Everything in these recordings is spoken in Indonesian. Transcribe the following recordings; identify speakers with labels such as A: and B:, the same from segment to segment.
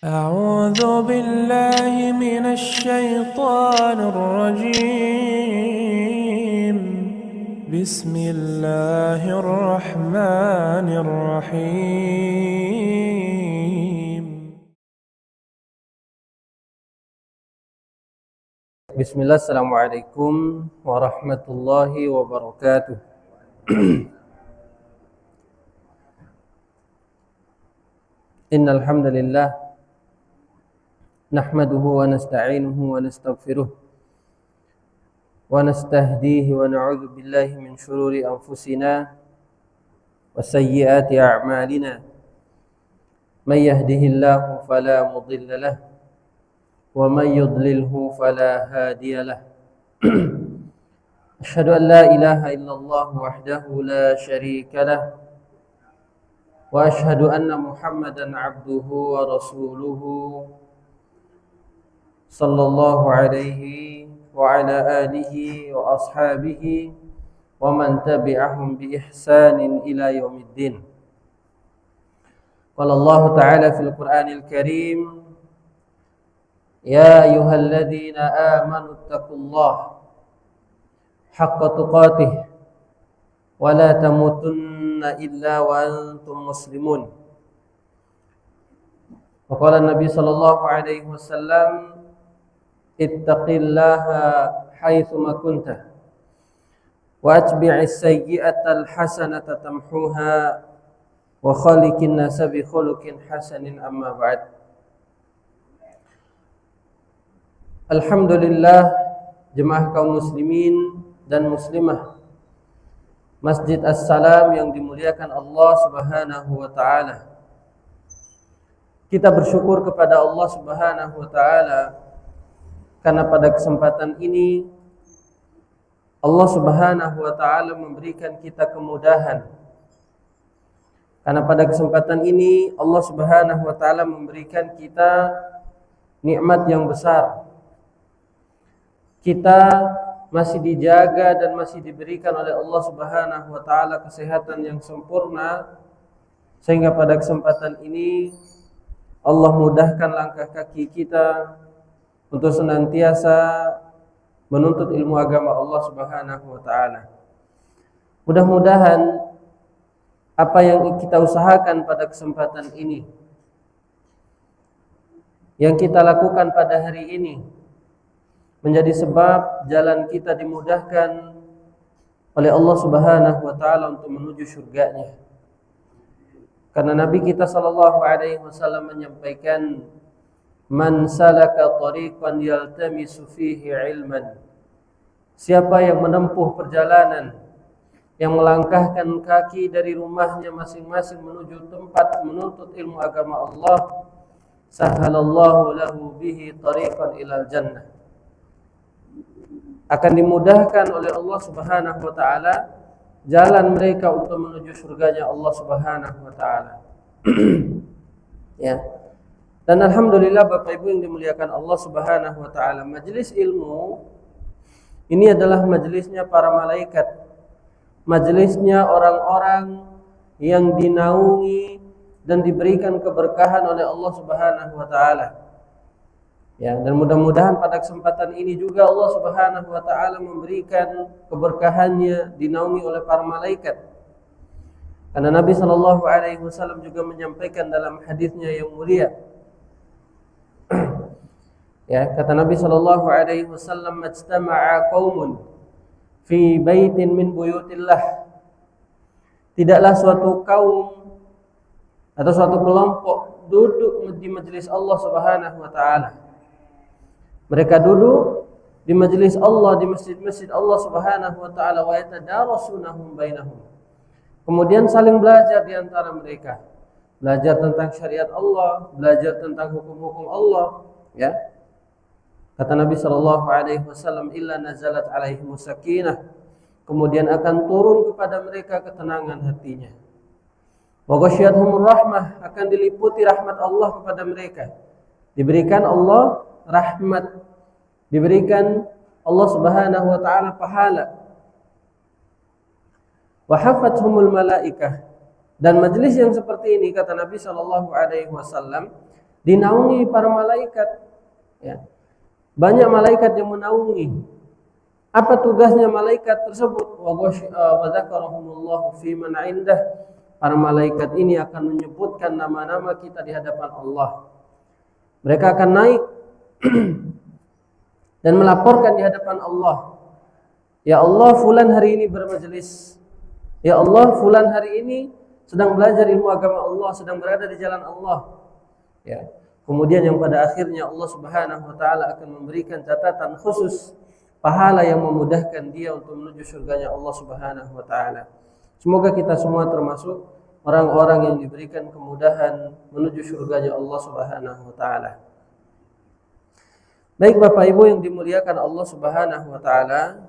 A: أعوذ بالله من الشيطان الرجيم. بسم الله الرحمن الرحيم.
B: Bismillah, Assalamualaikum warahmatullahi wabarakatuh. Innal hamdalillah nahmaduhu wa nasta'inuhu wa nastaghfiruh wa nastahdihi wa na'udzu billahi min shururi anfusina wa sayyiati a'malina. May yahdihillahu fala mudilla lahu wa may yudlilhu fala hadiya lahu. Asyhadu an la ilaha illallah wahdahu la syarika lahu wa asyhadu anna Muhammadan abduhu wa rasuluhu sallallahu alaihi wa ala alihi wa ashabihi wa man tabi'ahum bi ihsanin ila yaumiddin. Qala Allah ta'ala fil Qur'anil Karim, ya ayyuhalladzina amanu taqullaha haqqa tuqatih wa la tamutunna illa wa antum muslimun. Wa qala Nabi sallallahu alaihi wasallam, ittaqillaha haitsu ma kunta wa atbi'is sayyi'atal hasanata tamhuha wa khaliqin nasa bi khuluqin hasanin, amma ba'd. Alhamdulillah, jemaah kaum muslimin dan muslimah Masjid As-Salam yang dimuliakan Allah Subhanahu wa taala. Kita bersyukur kepada Allah Subhanahu wa taala karena pada kesempatan ini Allah Subhanahu wa taala memberikan kita kemudahan. Karena pada kesempatan ini Allah Subhanahu wa taala memberikan kita nikmat yang besar. Kita masih dijaga dan masih diberikan oleh Allah Subhanahu wa taala kesehatan yang sempurna, sehingga pada kesempatan ini Allah mudahkan langkah kaki kita untuk senantiasa menuntut ilmu agama Allah Subhanahu wa taala. Mudah-mudahan apa yang kita usahakan pada kesempatan ini, yang kita lakukan pada hari ini, menjadi sebab jalan kita dimudahkan oleh Allah Subhanahu wa taala untuk menuju surganya. Karena Nabi kita sallallahu alaihi wasallam menyampaikan, man salaka tariqan yaltamisu fihi ilman. Siapa yang menempuh perjalanan, yang melangkahkan kaki dari rumahnya masing-masing menuju tempat menuntut ilmu agama Allah, sahalallahu lahu bihi tariqan ilal jannah. Akan dimudahkan oleh Allah Subhanahu wa taala jalan mereka untuk menuju surganya Allah Subhanahu wa taala. Ya. Dan alhamdulillah Bapak Ibu yang dimuliakan Allah Subhanahu wa taala, majelis ilmu ini adalah majelisnya para malaikat. Majelisnya orang-orang yang dinaungi dan diberikan keberkahan oleh Allah Subhanahu wa taala. Ya, dan mudah-mudahan pada kesempatan ini juga Allah Subhanahu wa taala memberikan keberkahannya, dinaungi oleh para malaikat. Karena Nabi sallallahu alaihi wasallam juga menyampaikan dalam hadisnya yang mulia. Ya, kata Nabi sallallahu alaihi wasallam, majtama'a qaumun fi baitin min buyutillah. Tidaklah suatu kaum atau suatu kelompok duduk di majelis Allah Subhanahu wa taala. Mereka duduk di majelis Allah, di masjid-masjid Allah Subhanahu wa taala, wa yatadarasuunahum bainahum. Kemudian saling belajar di antara mereka. Belajar tentang syariat Allah, belajar tentang hukum-hukum Allah, ya. Kata Nabi sallallahu alaihi wasallam, illa nazalat alaihimus sakinah. Kemudian akan turun kepada mereka ketenangan hatinya. Wa ghasyiyatuhumur rahmah, akan diliputi rahmat Allah kepada mereka. Diberikan Allah rahmat, diberikan Allah Subhanahu wa taala pahala. Wa hafathumul malaikah, dan majelis yang seperti ini, kata Nabi sallallahu alaihi wasallam, dinaungi para malaikat. Ya. Banyak malaikat yang menaungi. Apa tugasnya malaikat tersebut? Wa dzakarahumullahu fi man 'indah. Para malaikat ini akan menyebutkan nama-nama kita di hadapan Allah. Mereka akan naik dan melaporkan di hadapan Allah. Ya Allah, fulan hari ini bermajelis. Ya Allah, fulan hari ini sedang belajar ilmu agama Allah, sedang berada di jalan Allah. Ya. Kemudian yang pada akhirnya Allah Subhanahu wa taala akan memberikan catatan khusus pahala yang memudahkan dia untuk menuju surganya Allah Subhanahu wa taala. Semoga kita semua termasuk orang-orang yang diberikan kemudahan menuju surganya Allah Subhanahu wa taala. Baik Bapak Ibu yang dimuliakan Allah Subhanahu wa taala,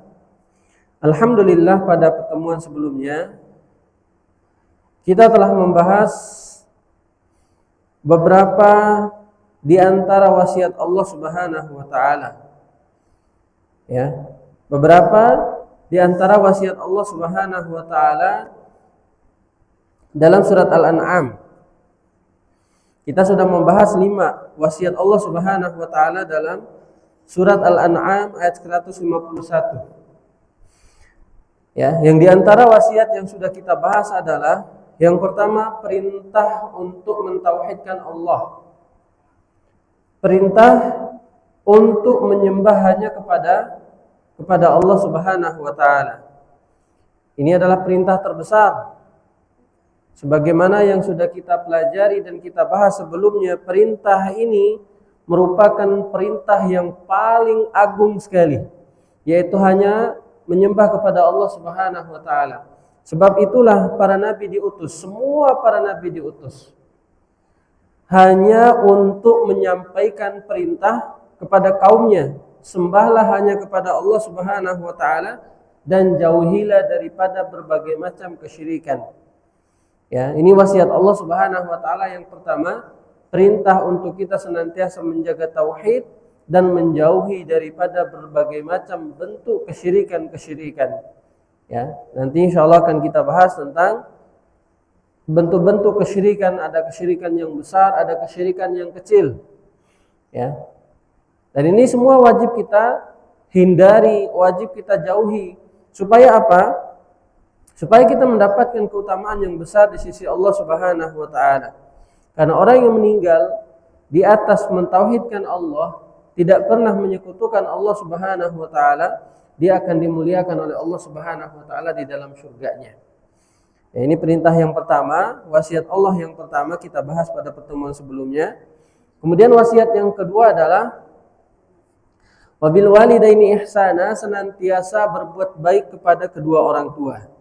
B: alhamdulillah pada pertemuan sebelumnya kita telah membahas beberapa di antara wasiat Allah Subhanahu wa taala. Ya, beberapa di antara wasiat Allah Subhanahu wa taala dalam surat Al-An'am. Kita sudah membahas 5 wasiat Allah Subhanahu wa taala dalam surat Al-An'am ayat 151. Ya, yang di antara wasiat yang sudah kita bahas adalah yang pertama, perintah untuk mentauhidkan Allah. Perintah untuk menyembah hanya kepada Allah Subhanahu wa taala. Ini adalah perintah terbesar. Sebagaimana yang sudah kita pelajari dan kita bahas sebelumnya, perintah ini merupakan perintah yang paling agung sekali, yaitu hanya menyembah kepada Allah Subhanahu wa taala. Sebab itulah para nabi diutus, semua para nabi diutus hanya untuk menyampaikan perintah kepada kaumnya, sembahlah hanya kepada Allah Subhanahu wa taala dan jauhilah daripada berbagai macam kesyirikan. Ya, ini wasiat Allah Subhanahu wa taala yang pertama, perintah untuk kita senantiasa menjaga tauhid dan menjauhi daripada berbagai macam bentuk kesyirikan-kesyirikan. Ya, nanti insyaallah akan kita bahas tentang bentuk-bentuk kesyirikan. Ada kesyirikan yang besar, ada kesyirikan yang kecil. Ya. Dan ini semua wajib kita hindari, wajib kita jauhi. Supaya apa? Supaya kita mendapatkan keutamaan yang besar di sisi Allah Subhanahu wa taala. Karena orang yang meninggal di atas mentauhidkan Allah, tidak pernah menyekutukan Allah Subhanahu wa taala, dia akan dimuliakan oleh Allah Subhanahu wa taala di dalam surganya. Ya, ini perintah yang pertama, wasiat Allah yang pertama kita bahas pada pertemuan sebelumnya. Kemudian wasiat yang kedua adalah wabil walidaini ihsana, senantiasa berbuat baik kepada kedua orang tua.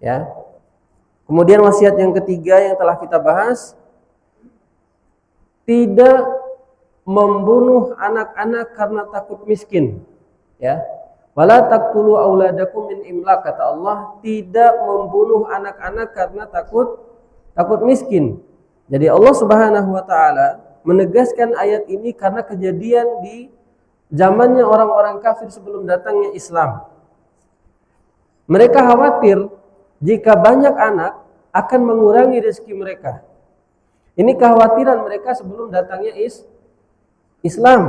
B: Ya. Kemudian wasiat yang ketiga yang telah kita bahas, tidak membunuh anak-anak karena takut miskin. Ya. Wala taqtulu auladakum min imlaq, kata Allah, tidak membunuh anak-anak karena takut miskin. Jadi Allah Subhanahu wa taala menegaskan ayat ini karena kejadian di zamannya orang-orang kafir sebelum datangnya Islam. Mereka khawatir jika banyak anak akan mengurangi rezeki mereka. Ini kekhawatiran mereka sebelum datangnya Islam.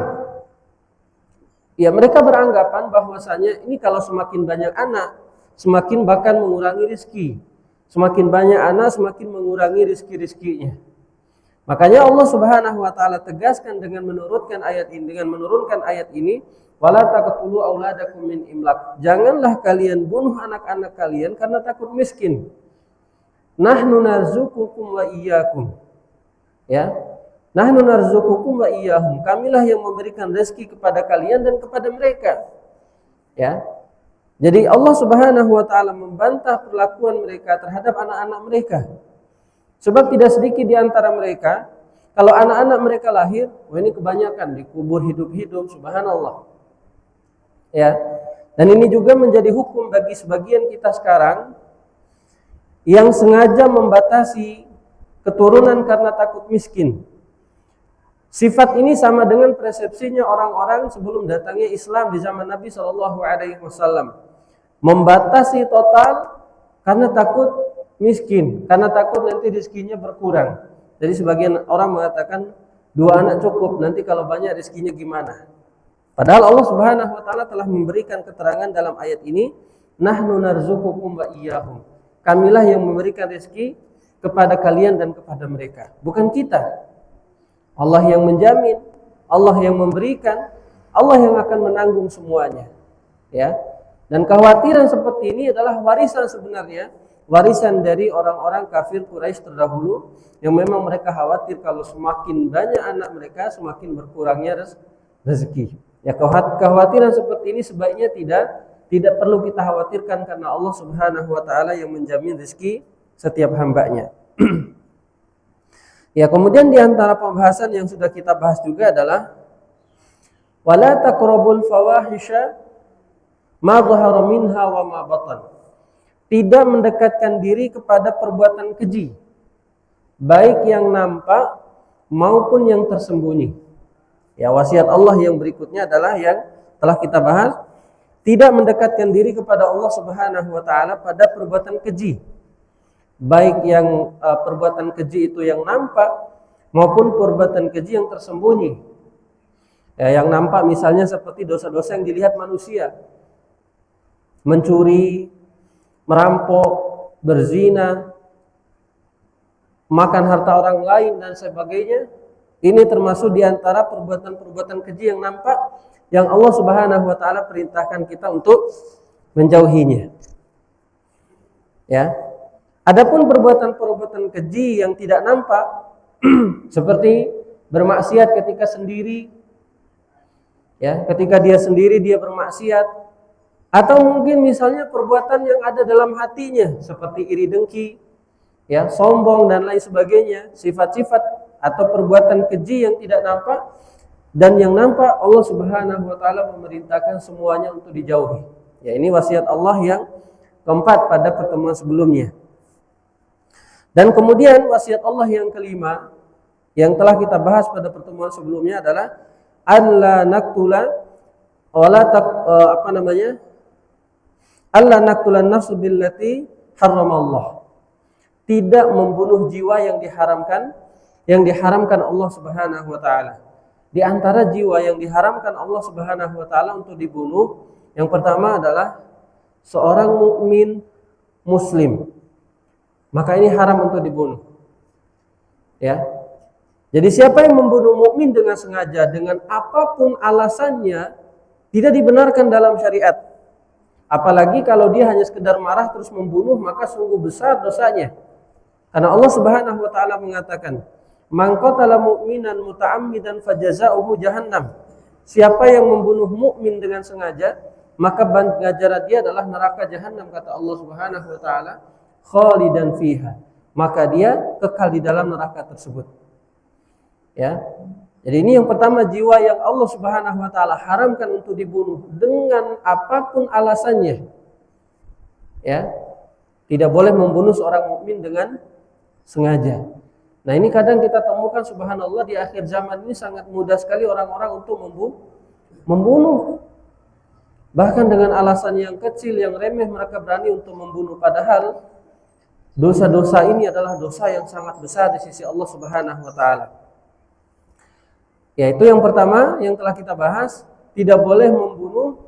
B: Ya, mereka beranggapan bahwasanya ini kalau semakin banyak anak, semakin bahkan mengurangi rezeki. Semakin banyak anak, semakin mengurangi rezeki-rezekinya. Makanya Allah Subhanahu wa taala tegaskan dengan menurunkan ayat ini, wala taqtulu auladakum min imlaq. Janganlah kalian bunuh anak-anak kalian karena takut miskin. Nahnu narzuqukum wa iyyakum. Ya. Nahnu narzuqukum wa iyyahum. Kamilah yang memberikan rezeki kepada kalian dan kepada mereka. Ya. Jadi Allah Subhanahu wa taala membantah perlakuan mereka terhadap anak-anak mereka. Sebab tidak sedikit di antara mereka, kalau anak-anak mereka lahir, wah ini kebanyakan dikubur hidup-hidup, subhanallah. Ya. Dan ini juga menjadi hukum bagi sebagian kita sekarang yang sengaja membatasi keturunan karena takut miskin. Sifat ini sama dengan persepsinya orang-orang sebelum datangnya Islam di zaman Nabi SAW. Membatasi total karena takut miskin, karena takut nanti rezekinya berkurang. Jadi sebagian orang mengatakan 2 anak cukup, nanti kalau banyak rezekinya gimana? Padahal Allah Subhanahu wa taala telah memberikan keterangan dalam ayat ini, nahnu narzuqukum wa iyyahum. Kamilah yang memberikan rezeki kepada kalian dan kepada mereka, bukan kita. Allah yang menjamin, Allah yang memberikan, Allah yang akan menanggung semuanya. Ya. Dan kekhawatiran seperti ini adalah warisan sebenarnya, warisan dari orang-orang kafir Quraisy terdahulu yang memang mereka khawatir kalau semakin banyak anak mereka semakin berkurangnya rezeki. Ya, kekhawatiran seperti ini sebaiknya tidak perlu kita khawatirkan karena Allah Subhanahu wa taala yang menjamin rezeki setiap hambanya. Ya, kemudian di antara pembahasan yang sudah kita bahas juga adalah wala taqrabul fawahisha ma dhahara minha wa ma batan. Tidak mendekatkan diri kepada perbuatan keji, baik yang nampak maupun yang tersembunyi. Ya, wasiat Allah yang berikutnya adalah yang telah kita bahas, tidak mendekatkan diri kepada Allah Subhanahu wa taala pada perbuatan keji. Baik yang perbuatan keji itu yang nampak maupun perbuatan keji yang tersembunyi. Ya, yang nampak misalnya seperti dosa-dosa yang dilihat manusia. Mencuri, merampok, berzina, makan harta orang lain dan sebagainya. Ini termasuk di antara perbuatan-perbuatan keji yang nampak yang Allah Subhanahu wa taala perintahkan kita untuk menjauhinya. Ya. Adapun perbuatan-perbuatan keji yang tidak nampak seperti bermaksiat ketika sendiri, ya, ketika dia sendiri dia bermaksiat, atau mungkin misalnya perbuatan yang ada dalam hatinya seperti iri dengki, ya, sombong dan lain sebagainya, sifat-sifat atau perbuatan keji yang tidak nampak dan yang nampak, Allah Subhanahu wa taala memerintahkan semuanya untuk dijauhi. Ya, ini wasiat Allah yang keempat pada pertemuan sebelumnya. Dan kemudian wasiat Allah yang kelima yang telah kita bahas pada pertemuan sebelumnya adalah alla naqtula wala alla naqtulan nafsu billati haramallah. Tidak membunuh jiwa yang diharamkan Allah Subhanahu wa taala. Di antara jiwa yang diharamkan Allah Subhanahu wa taala untuk dibunuh, yang pertama adalah seorang mukmin muslim. Maka ini haram untuk dibunuh. Ya. Jadi siapa yang membunuh mukmin dengan sengaja dengan apapun alasannya tidak dibenarkan dalam syariat. Apalagi kalau dia hanya sekedar marah terus membunuh, maka sungguh besar dosanya. Karena Allah Subhanahu wa taala mengatakan, "Man qatala mu'minan muta'ammidan fajaza'uhu jahannam." Siapa yang membunuh mukmin dengan sengaja, maka ganjaran dia adalah neraka jahanam, kata Allah Subhanahu wa taala, khalidan fiha. Maka dia kekal di dalam neraka tersebut. Ya. Jadi ini yang pertama, jiwa yang Allah Subhanahu wa taala haramkan untuk dibunuh dengan apapun alasannya. Ya. Tidak boleh membunuh seorang mukmin dengan sengaja. Nah, ini kadang kita temukan subhanallah di akhir zaman ini sangat mudah sekali orang-orang untuk membunuh. Bahkan dengan alasan yang kecil, yang remeh mereka berani untuk membunuh, padahal dosa-dosa ini adalah dosa yang sangat besar di sisi Allah Subhanahu wa taala. Yaitu yang pertama yang telah kita bahas, tidak boleh membunuh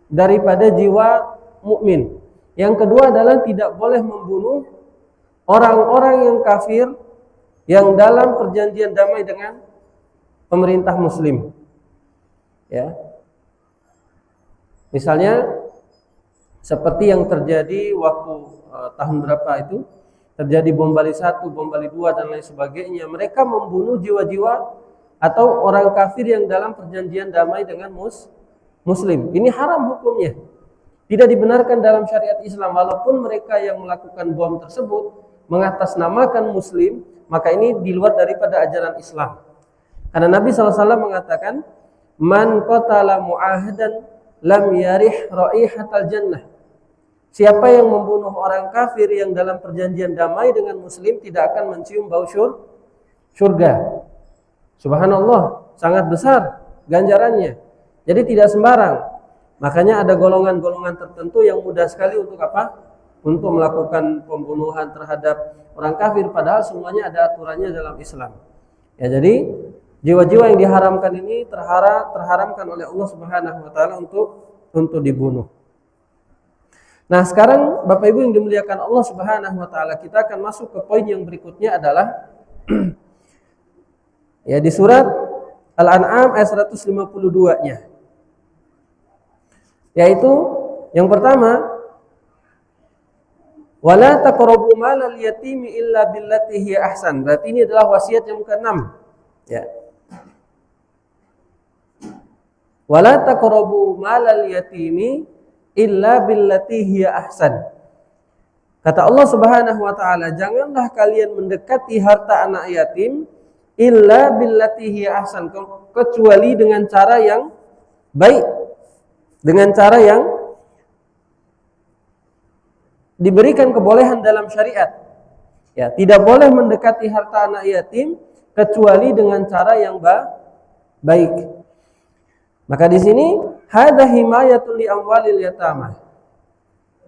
B: daripada jiwa mukmin. Yang kedua adalah tidak boleh membunuh orang-orang yang kafir yang dalam perjanjian damai dengan pemerintah muslim. Ya. Misalnya seperti yang terjadi waktu tahun berapa itu, terjadi bom Bali 1, bom Bali 2 dan lain sebagainya. Mereka membunuh jiwa-jiwa atau orang kafir yang dalam perjanjian damai dengan muslim. Ini haram hukumnya. Tidak dibenarkan dalam syariat Islam, walaupun mereka yang melakukan bom tersebut mengatasnamakan muslim, maka ini di luar daripada ajaran Islam. Karena Nabi SAW mengatakan, man qatala mu'ahadan lam yarih raihatal jannah. Siapa yang membunuh orang kafir yang dalam perjanjian damai dengan muslim tidak akan mencium bau surga. Subhanallah, sangat besar ganjarannya. Jadi tidak sembarang. Makanya ada golongan-golongan tertentu yang mudah sekali untuk apa? Untuk melakukan pembunuhan terhadap orang kafir, padahal semuanya ada aturannya dalam Islam. Ya, jadi Jiwa-jiwa yang diharamkan ini terharamkan oleh Allah Subhanahu wa taala untuk dibunuh. Nah, sekarang Bapak Ibu yang dimuliakan Allah Subhanahu wa taala, kita akan masuk ke poin yang berikutnya adalah ya di surat Al-An'am ayat 152-nya. Yaitu yang pertama, wala taqrabu malal yatimi illa billati hiya ahsan. Berarti ini adalah wasiat yang ke-6. Ya. Wala taqrabu malal yatimi illa billati hiya ahsan. Kata Allah Subhanahu wa taala, janganlah kalian mendekati harta anak yatim illa billati hiya ahsan, kecuali dengan cara yang baik, dengan cara yang diberikan kebolehan dalam syariat. Ya, tidak boleh mendekati harta anak yatim kecuali dengan cara yang baik. Maka di sini hadza himayatul li amwalil yatama.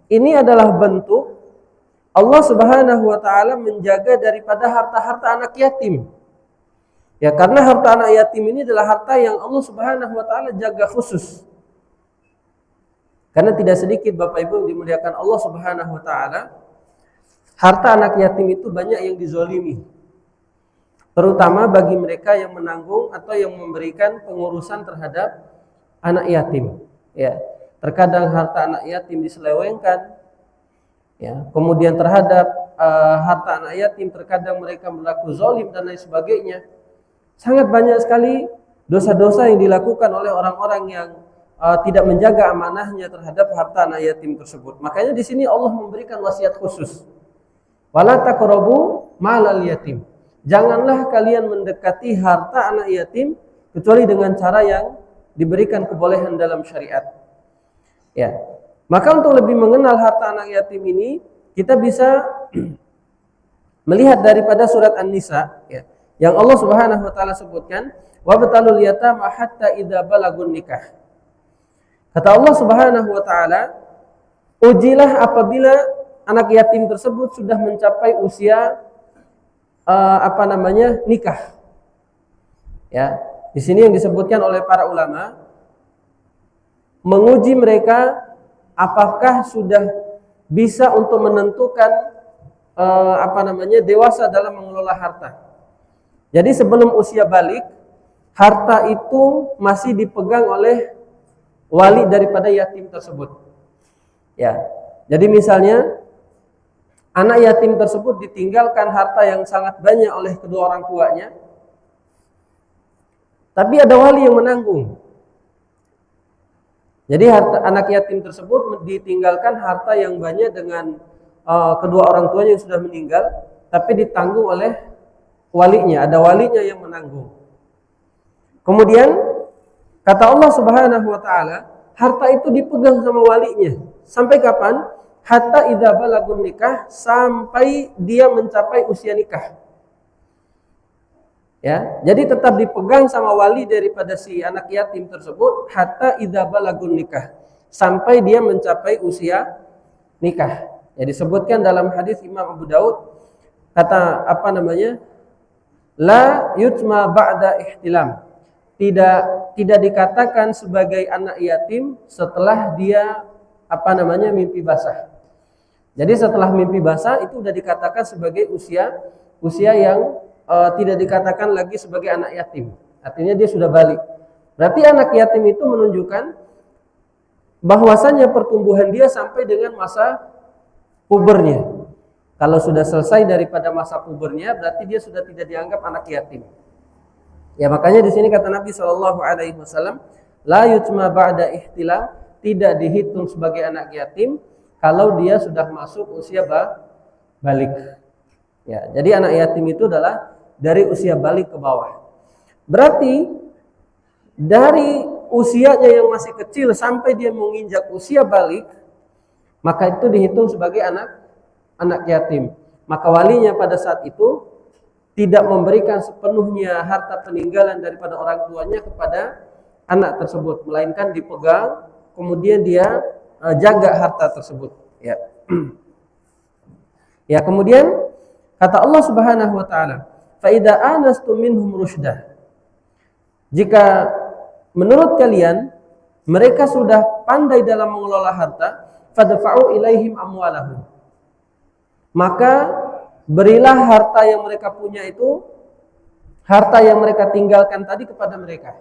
B: Ini adalah bentuk Allah Subhanahu wa taala menjaga daripada harta-harta anak yatim. Ya, karena harta anak yatim ini adalah harta yang Allah Subhanahu wa taala jaga khusus. Karena tidak sedikit Bapak Ibu yang dimuliakan Allah Subhanahu wa taala, harta anak yatim itu banyak yang dizolimi. Terutama bagi mereka yang menanggung atau yang memberikan pengurusan terhadap anak yatim. Ya, terkadang harta anak yatim diselewengkan. Ya, kemudian terhadap harta anak yatim terkadang mereka berlaku zalim dan lain sebagainya. Sangat banyak sekali dosa-dosa yang dilakukan oleh orang-orang yang tidak menjaga amanahnya terhadap harta anak yatim tersebut. Makanya di sini Allah memberikan wasiat khusus. Wala taqrabu malal yatim. Janganlah kalian mendekati harta anak yatim kecuali dengan cara yang diberikan kebolehan dalam syariat. Ya. Maka untuk lebih mengenal harta anak yatim ini, kita bisa melihat daripada surat An-Nisa, ya, yang Allah Subhanahu wa taala sebutkan, wabtalul yatama hatta idza balagun nikah. Kata Allah Subhanahu wa taala, ujilah apabila anak yatim tersebut sudah mencapai usia nikah. Ya, di sini yang disebutkan oleh para ulama, menguji mereka apakah sudah bisa untuk menentukan dewasa dalam mengelola harta. Jadi sebelum usia balik, harta itu masih dipegang oleh wali daripada yatim tersebut. Ya. Jadi misalnya anak yatim tersebut ditinggalkan harta yang sangat banyak oleh kedua orang tuanya, tapi ada wali yang menanggung. Jadi anak yatim tersebut ditinggalkan harta yang banyak dengan kedua orang tuanya yang sudah meninggal, tapi ditanggung oleh walinya, ada walinya yang menanggung. Kemudian kata Allah Subhanahu wa taala, harta itu dipegang sama walinya. Sampai kapan? Hatta idza balagun nikah, sampai dia mencapai usia nikah. Ya, jadi tetap dipegang sama wali daripada si anak yatim tersebut hatta idza balagun nikah, sampai dia mencapai usia nikah. Ya, disebutkan dalam hadis Imam Abu Daud, kata la yutma ba'da ihtilam. Tidak dikatakan sebagai anak yatim setelah dia mimpi basah. Jadi setelah mimpi basah itu sudah dikatakan sebagai usia yang tidak dikatakan lagi sebagai anak yatim. Artinya dia sudah balik. Berarti anak yatim itu menunjukkan bahwasannya pertumbuhan dia sampai dengan masa pubernya. Kalau sudah selesai daripada masa pubernya, berarti dia sudah tidak dianggap anak yatim. Ya, makanya di sini kata Nabi SAW, la yutma ba'da ihtilam, tidak dihitung sebagai anak yatim kalau dia sudah masuk usia balik. Ya, jadi anak yatim itu adalah dari usia balik ke bawah. Berarti dari usianya yang masih kecil sampai dia menginjak usia balik, maka itu dihitung sebagai anak yatim. Maka walinya pada saat itu tidak memberikan sepenuhnya harta peninggalan daripada orang tuanya kepada anak tersebut, melainkan dipegang, kemudian dia jaga harta tersebut. Ya. Ya, kemudian kata Allah Subhanahu wa taala, fa idza anastum minhum rusydah. jika menurut kalian mereka sudah pandai dalam mengelola harta, fadfa'u ilaihim amwalahum, maka berilah harta yang mereka punya itu, harta yang mereka tinggalkan tadi kepada mereka.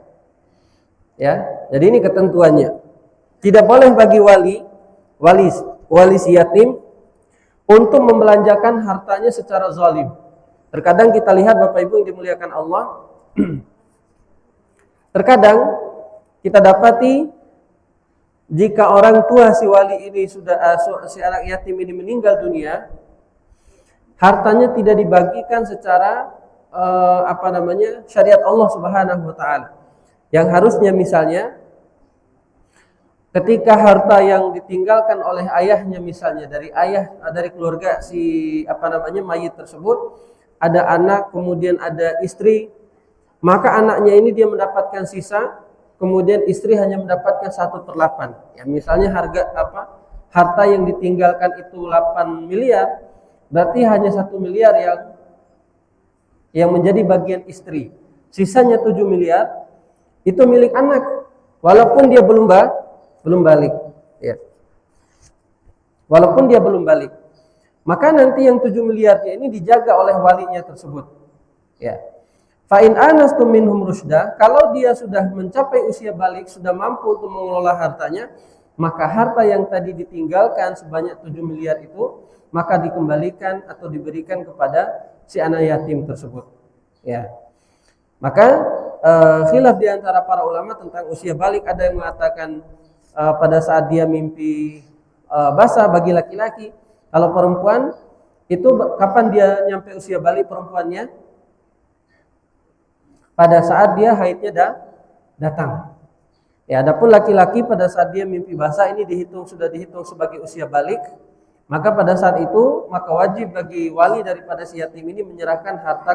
B: Ya, jadi ini ketentuannya. Tidak boleh bagi wali si yatim untuk membelanjakan hartanya secara zalim. Terkadang kita lihat Bapak Ibu yang dimuliakan Allah, terkadang kita dapati jika orang tua si wali ini si anak yatim ini meninggal dunia, hartanya tidak dibagikan secara syariat Allah Subhanahu wa taala. Yang harusnya misalnya ketika harta yang ditinggalkan oleh ayahnya, misalnya dari keluarga si mayit tersebut, ada anak, kemudian ada istri, maka anaknya ini dia mendapatkan sisa, kemudian istri hanya mendapatkan 1/8. Ya, misalnya harta yang ditinggalkan itu 8 miliar, berarti hanya 1 miliar yang menjadi bagian istri. Sisanya 7 miliar itu milik anak, walaupun dia belum balik. Ya. Walaupun dia belum balik. Maka nanti yang 7 miliarnya ini dijaga oleh walinya tersebut. Ya. Fa in anastum minhum rusyda, kalau dia sudah mencapai usia balik, sudah mampu untuk mengelola hartanya, maka harta yang tadi ditinggalkan sebanyak 7 miliar itu maka dikembalikan atau diberikan kepada si anak yatim tersebut. Ya. Maka khilaf di antara para ulama tentang usia balik, ada yang mengatakan pada saat dia mimpi basah bagi laki-laki. Kalau perempuan itu kapan dia nyampe usia balik perempuannya? Pada saat dia haidnya datang. Ya, adapun laki-laki pada saat dia mimpi basah ini sudah dihitung sebagai usia balik, maka pada saat itu maka wajib bagi wali daripada si yatim ini menyerahkan harta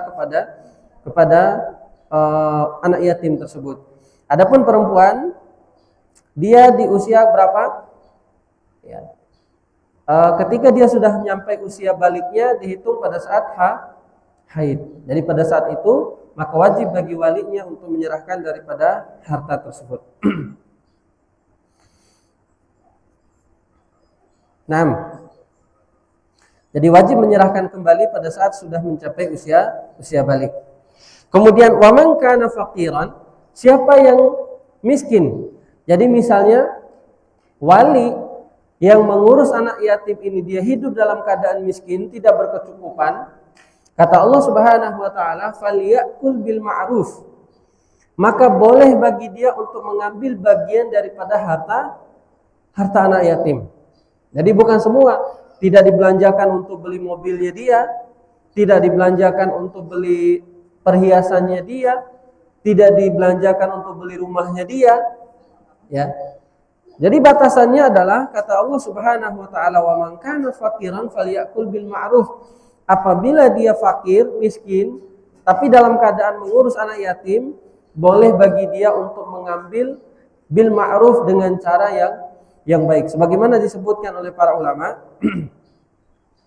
B: kepada anak yatim tersebut. Adapun perempuan, dia di usia berapa? Ya. Ketika dia sudah nyampe usia baliknya dihitung pada saat haid. Jadi pada saat itu maka wajib bagi walinya untuk menyerahkan daripada harta tersebut. 6. Jadi wajib menyerahkan kembali pada saat sudah mencapai usia balik. Kemudian waman kana faqiran, siapa yang miskin. Jadi misalnya wali yang mengurus anak yatim ini dia hidup dalam keadaan miskin, tidak berkecukupan, kata Allah Subhanahu wa taala, "Falyakul bil ma'ruf." Maka boleh bagi dia untuk mengambil bagian daripada harta anak yatim. Jadi bukan semua, tidak dibelanjakan untuk beli mobilnya dia, tidak dibelanjakan untuk beli perhiasannya dia, tidak dibelanjakan untuk beli rumahnya dia, ya. Jadi batasannya adalah kata Allah Subhanahu wa taala, "Wa man kana faqiran falyakul bil ma'ruf." Apabila dia fakir, miskin, tapi dalam keadaan mengurus anak yatim, boleh bagi dia untuk mengambil bil ma'ruf dengan cara yang baik. Sebagaimana disebutkan oleh para ulama,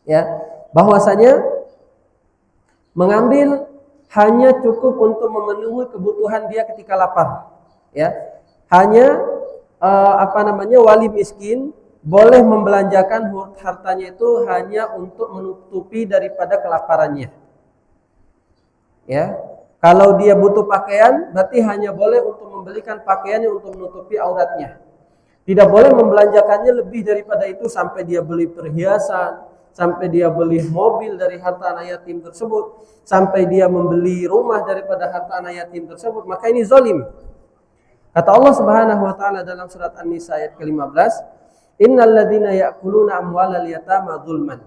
B: ya, bahwasanya mengambil hanya cukup untuk memenuhi kebutuhan dia ketika lapar, ya. Hanya wali miskin boleh membelanjakan hartanya itu hanya untuk menutupi daripada kelaparannya. Ya. Kalau dia butuh pakaian, berarti hanya boleh untuk membelikan pakaiannya untuk menutupi auratnya. Tidak boleh membelanjakannya lebih daripada itu sampai dia beli perhiasan, sampai dia beli mobil dari harta anak yatim tersebut, sampai dia membeli rumah daripada harta anak yatim tersebut, maka ini zalim. Kata Allah Subhanahu wa taala dalam surat An-Nisa ayat ke-15, "Innal ladzina ya'kuluna amwalal yatama dzulman."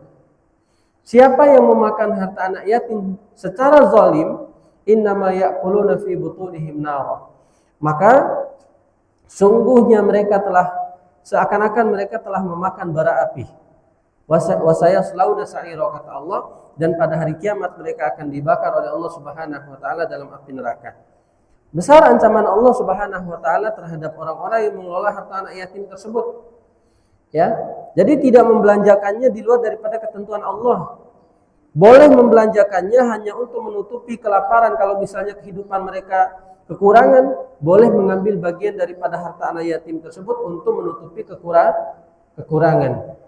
B: Siapa yang memakan harta anak yatim secara zalim, innama ya'kuluna fi butunihim nara. Maka sungguhnya mereka seakan-akan mereka telah memakan bara api. Wasayaslauna sa'ira, kata Allah, dan pada hari kiamat mereka akan dibakar oleh Allah Subhanahu wa taala dalam api neraka. Besar ancaman Allah Subhanahu wa taala terhadap orang-orang yang mengelola harta anak yatim tersebut. Ya. Jadi tidak membelanjakannya di luar daripada ketentuan Allah. Boleh membelanjakannya hanya untuk menutupi kelaparan kalau misalnya kehidupan mereka kekurangan, boleh mengambil bagian daripada harta anak yatim tersebut untuk menutupi kekurangan.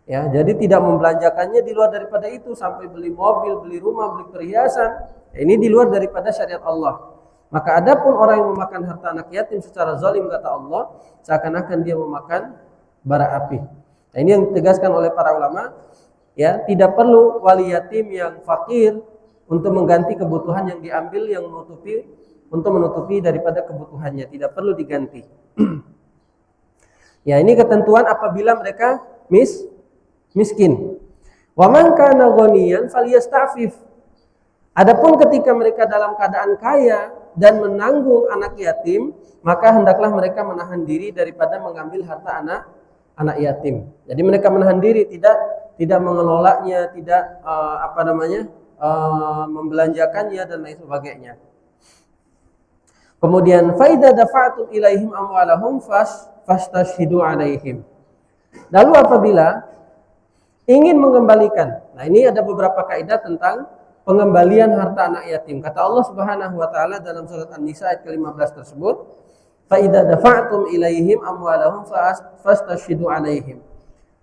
B: Ya, jadi tidak membelanjakannya di luar daripada itu sampai beli mobil, beli rumah, beli perhiasan. Ini di luar daripada syariat Allah. Maka adapun orang yang memakan harta anak yatim secara zalim, kata Allah, seakan-akan dia memakan bara api. Nah, ini yang ditegaskan oleh para ulama, ya, tidak perlu wali yatim yang fakir untuk mengganti kebutuhan yang diambil yang menutupi daripada kebutuhannya, tidak perlu diganti. Ya, ini ketentuan apabila mereka miskin. Wa man kana ghaniyan falyasta'fif. Adapun ketika mereka dalam keadaan kaya dan menanggung anak yatim, maka hendaklah mereka menahan diri daripada mengambil harta anak yatim. Jadi mereka menahan diri, tidak mengelolanya, tidak membelanjakannya dan lain sebagainya. Kemudian faida dafa'tum ilaihim amwalahum fastashhidu alaihim. Lalu apabila ingin mengembalikan, nah ini ada beberapa kaidah tentang pengembalian harta anak yatim. Kata Allah Subhanahu wa taala dalam surat An-Nisa ayat ke-15 tersebut, fa idza dafa'tum ilaihim amwalahum fastashhidu alaihim.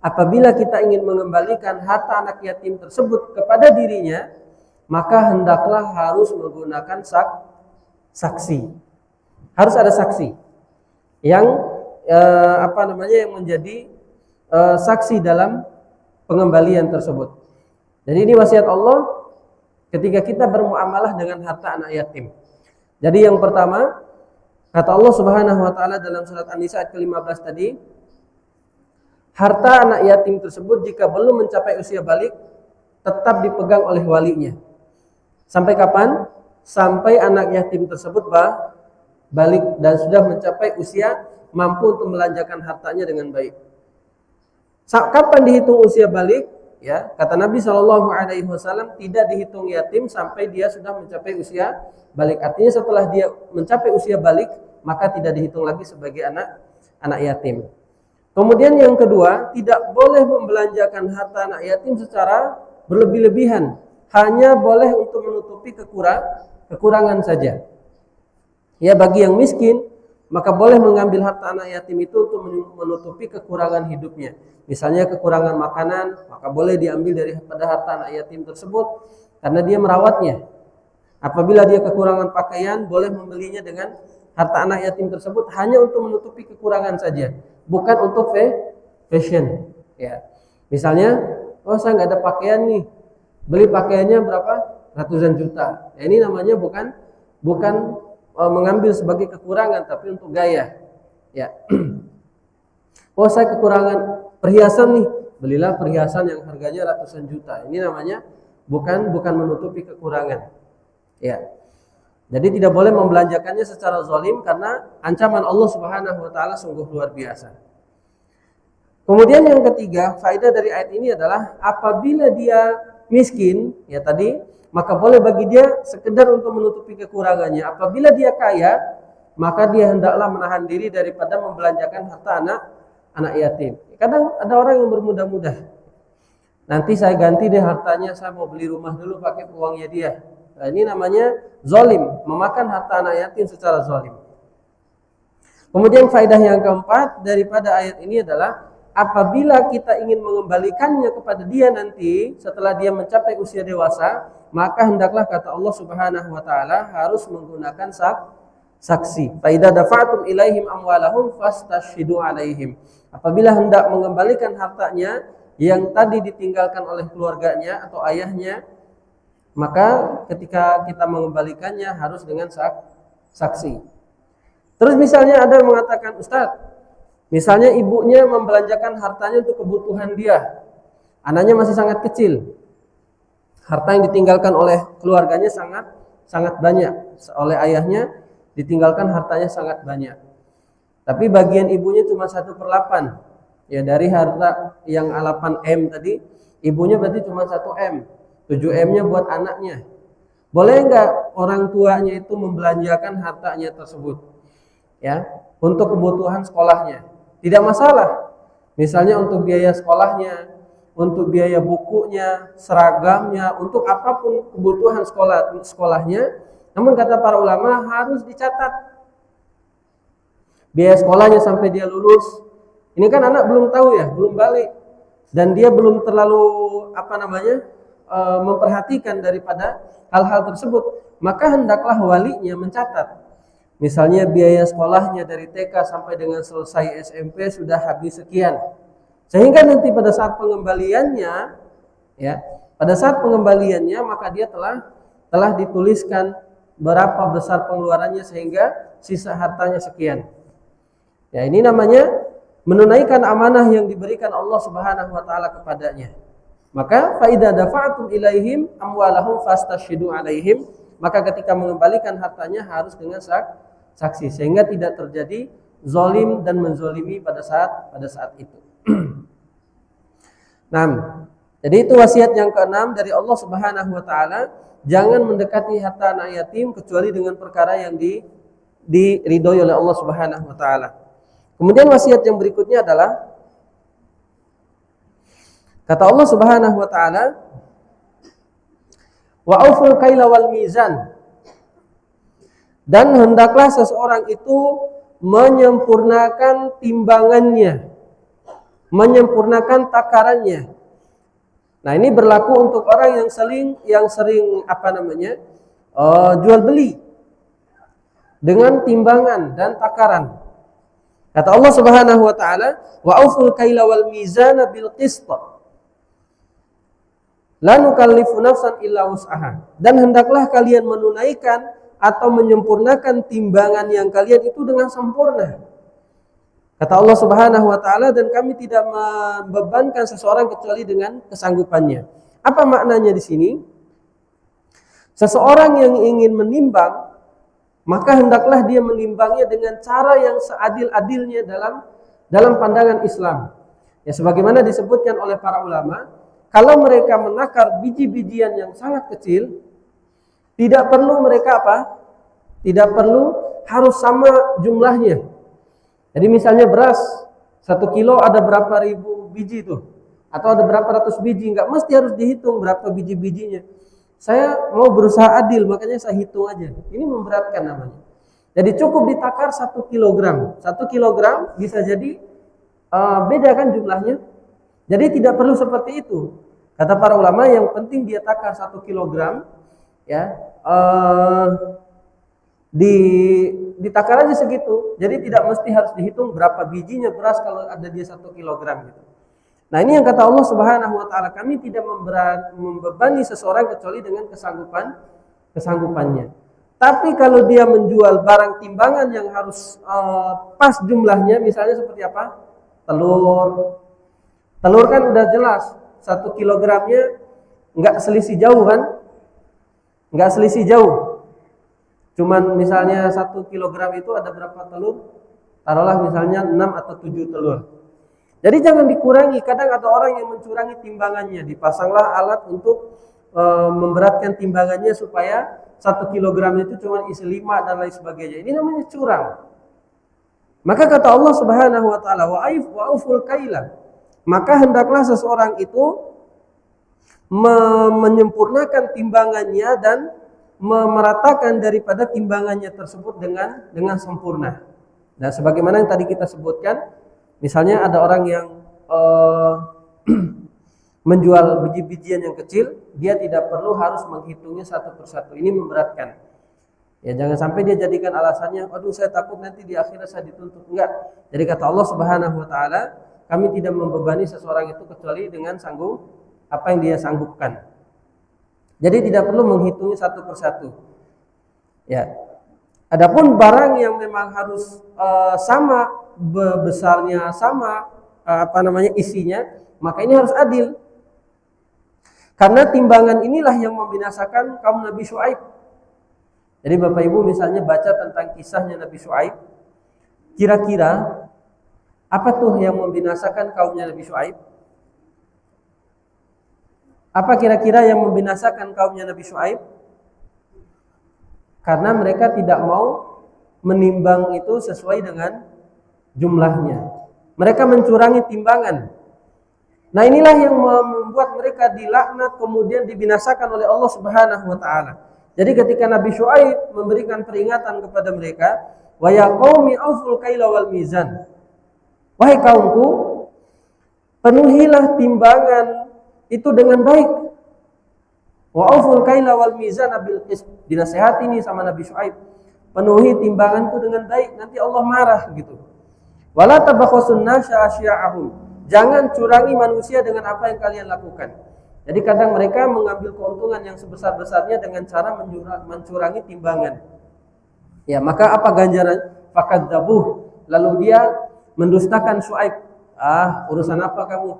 B: Apabila kita ingin mengembalikan harta anak yatim tersebut kepada dirinya, maka hendaklah harus menggunakan saksi. Harus ada saksi yang yang menjadi saksi dalam pengembalian tersebut. Jadi ini wasiat Allah ketika kita bermuamalah dengan harta anak yatim. Jadi yang pertama, kata Allah Subhanahu wa taala dalam surat An-Nisa ayat ke-15 tadi, harta anak yatim tersebut jika belum mencapai usia balik tetap dipegang oleh walinya. Sampai kapan? Sampai anak yatim tersebut balik dan sudah mencapai usia mampu untuk melanjarkan hartanya dengan baik. Kapan dihitung usia balik? Ya, kata Nabi SAW, tidak dihitung yatim sampai dia sudah mencapai usia balik. Artinya setelah dia mencapai usia balik, maka tidak dihitung lagi sebagai anak yatim. Kemudian yang kedua, tidak boleh membelanjakan harta anak yatim secara berlebih-lebihan. Hanya boleh untuk menutupi kekurangan saja. Ya, bagi yang miskin, maka boleh mengambil harta anak yatim itu untuk menutupi kekurangan hidupnya. Misalnya kekurangan makanan, maka boleh diambil daripada harta anak yatim tersebut karena dia merawatnya. Apabila dia kekurangan pakaian, boleh membelinya dengan harta anak yatim tersebut hanya untuk menutupi kekurangan saja, bukan untuk fashion. Ya, misalnya, saya nggak ada pakaian nih, beli pakaiannya berapa? Ratusan juta. Ya, ini namanya bukan mengambil sebagai kekurangan, tapi untuk gaya. Ya. Saya kekurangan perhiasan nih, belilah perhiasan yang harganya ratusan juta. Ini namanya bukan menutupi kekurangan. Ya. Jadi tidak boleh membelanjakannya secara zalim karena ancaman Allah Subhanahu wa taala sungguh luar biasa. Kemudian yang ketiga, faedah dari ayat ini adalah apabila dia miskin, ya tadi, maka boleh bagi dia sekedar untuk menutupi kekurangannya. Apabila dia kaya, maka dia hendaklah menahan diri daripada membelanjakan harta anak yatim. Kadang ada orang yang bermudah-mudah. Nanti saya ganti deh hartanya, saya mau beli rumah dulu pakai uangnya dia. Nah, ini namanya zalim, memakan harta anak yatim secara zalim. Kemudian faedah yang keempat daripada ayat ini adalah apabila kita ingin mengembalikannya kepada dia nanti setelah dia mencapai usia dewasa, maka hendaklah kata Allah Subhanahu wa taala harus menggunakan saksi. Fa idza dafa'tum ilaihim amwalahum fastashhidu alaihim. Apabila hendak mengembalikan hartanya yang tadi ditinggalkan oleh keluarganya atau ayahnya, maka ketika kita mengembalikannya harus dengan saksi. Terus misalnya ada yang mengatakan, Ustadz, misalnya ibunya membelanjakan hartanya untuk kebutuhan dia, anaknya masih sangat kecil, harta yang ditinggalkan oleh keluarganya sangat banyak, oleh ayahnya ditinggalkan hartanya sangat banyak. Tapi bagian ibunya cuma 1/8. Ya, dari harta yang 8M tadi, ibunya berarti cuma 1M. 7M-nya buat anaknya. Boleh enggak orang tuanya itu membelanjakan hartanya tersebut? Ya, untuk kebutuhan sekolahnya. Tidak masalah. Misalnya untuk biaya sekolahnya, untuk biaya bukunya, seragamnya, untuk apapun kebutuhan sekolahnya, Namun kata para ulama harus dicatat biaya sekolahnya sampai dia lulus. Ini kan anak belum tahu ya, belum balik, dan dia belum terlalu memperhatikan daripada hal-hal tersebut. Maka hendaklah walinya mencatat. Misalnya biaya sekolahnya dari TK sampai dengan selesai SMP sudah habis sekian. Sehingga nanti pada saat pengembaliannya, ya, pada saat pengembaliannya maka dia telah dituliskan berapa besar pengeluarannya sehingga sisa hartanya sekian. Ya, ini namanya menunaikan amanah yang diberikan Allah Subhanahu wa taala kepadanya. Maka fa idza dafa'tum ilaihim amwalahum fastashidu alaihim, maka ketika mengembalikan hartanya harus dengan saksi sehingga tidak terjadi zalim dan menzalimi pada saat itu. Nah, jadi itu wasiat yang keenam dari Allah Subhanahu wa taala, jangan mendekati harta anak yatim kecuali dengan perkara yang diridhoi oleh Allah Subhanahu wa taala. Kemudian wasiat yang berikutnya adalah kata Allah Subhanahu wa taala, wa auful kaila wal mizan, dan hendaklah seseorang itu menyempurnakan timbangannya, menyempurnakan takarannya. Nah, ini berlaku untuk orang yang sering jual beli dengan timbangan dan takaran. Kata Allah Subhanahu wa taala, wa auful kaila wal mizana bil qist. La nukallifu nafsan illa wus'aha. Dan hendaklah kalian menunaikan atau menyempurnakan timbangan yang kalian itu dengan sempurna. Kata Allah Subhanahu wa taala, dan kami tidak membebankan seseorang kecuali dengan kesanggupannya. Apa maknanya di sini? Seseorang yang ingin menimbang, maka hendaklah dia menimbangnya dengan cara yang seadil-adilnya dalam pandangan Islam. Ya, sebagaimana disebutkan oleh para ulama, kalau mereka menakar biji-bijian yang sangat kecil, tidak perlu mereka tidak perlu harus sama jumlahnya. Jadi misalnya beras 1 kilo ada berapa ribu biji itu, atau ada berapa ratus biji, nggak mesti harus dihitung berapa biji-bijinya. Saya mau berusaha adil, makanya saya hitung aja. Ini memberatkan namanya. Jadi cukup ditakar 1 kilogram. 1 kilogram bisa jadi beda kan jumlahnya. Jadi tidak perlu seperti itu. Kata para ulama, yang penting dia takar 1 kilogram, ya, ditakar aja segitu. Jadi tidak mesti harus dihitung berapa bijinya beras kalau ada dia 1 kilogram gitu. Nah, ini yang kata Allah Subhanahu wa taala, kami tidak membebani seseorang kecuali dengan kesanggupannya. Tapi kalau dia menjual barang timbangan yang harus pas jumlahnya, misalnya seperti apa? Telur. Telur kan udah jelas 1 kilogramnya enggak selisih jauh kan? Enggak selisih jauh. Cuman misalnya 1 kilogram itu ada berapa telur? Taruhlah misalnya 6 atau 7 telur. Jadi jangan dikurangi. Kadang ada orang yang mencurangi timbangannya. Dipasanglah alat untuk memberatkan timbangannya supaya 1 kilogram itu cuma isi 5 dan lain sebagainya. Ini namanya curang. Maka kata Allah Subhanahu wa taala, wa auful kaila. Maka hendaklah seseorang itu menyempurnakan timbangannya dan memeratakan daripada timbangannya tersebut dengan sempurna. Dan sebagaimana yang tadi kita sebutkan, misalnya ada orang yang menjual biji-bijian yang kecil, dia tidak perlu harus menghitungnya satu persatu. Ini memberatkan. Ya, jangan sampai dia jadikan alasannya, aduh saya takut nanti di akhirat saya dituntut. Enggak. Jadi kata Allah Subhanahu wa taala, kami tidak membebani seseorang itu kecuali dengan apa yang dia sanggupkan. Jadi tidak perlu menghitungi satu persatu. Ya. Adapun barang yang memang harus sama besarnya, sama isinya, maka ini harus adil. Karena timbangan inilah yang membinasakan kaum Nabi Syuaib. Jadi Bapak Ibu misalnya baca tentang kisahnya Nabi Syuaib, kira-kira apa tuh yang membinasakan kaumnya Nabi Syuaib? Apa kira-kira yang membinasakan kaumnya Nabi Syuaib? Karena mereka tidak mau menimbang itu sesuai dengan jumlahnya. Mereka mencurangi timbangan. Nah, inilah yang membuat mereka dilaknat kemudian dibinasakan oleh Allah Subhanahu wa taala. Jadi ketika Nabi Syuaib memberikan peringatan kepada mereka, wa ya qaumi auful kaila wal mizan. Wahai kaumku, penuhilah timbangan itu dengan baik. Wa auful kaila wal mizan bil qist. Dinasihati ini sama Nabi Syuaib. Penuhi timbangan itu dengan baik, nanti Allah marah gitu. Wala tabakhasun nasa asya'ahum. Jangan curangi manusia dengan apa yang kalian lakukan. Jadi kadang mereka mengambil keuntungan yang sebesar-besarnya dengan cara mencurangi timbangan. Ya, maka apa ganjaran? Fakadzabuh. Lalu dia mendustakan Syuaib. Urusan apa kamu?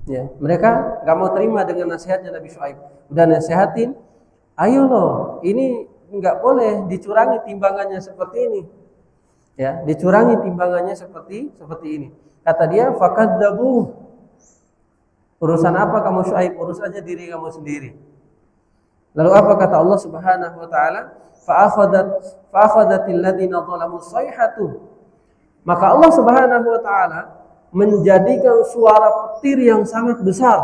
B: Ya, mereka enggak mau terima dengan nasihatnya Nabi Syuaib. Udah nasihatin, ayo loh, ini enggak boleh dicurangi timbangannya seperti ini. Ya, dicurangi timbangannya seperti ini. Kata dia, fakadzabuh. Urusan apa kamu Syuaib? Urus aja diri kamu sendiri. Lalu apa kata Allah Subhanahu wa taala? Fa'akhadhatil ladzina zalamu sayhatu. Maka Allah Subhanahu wa taala menjadikan suara petir yang sangat besar.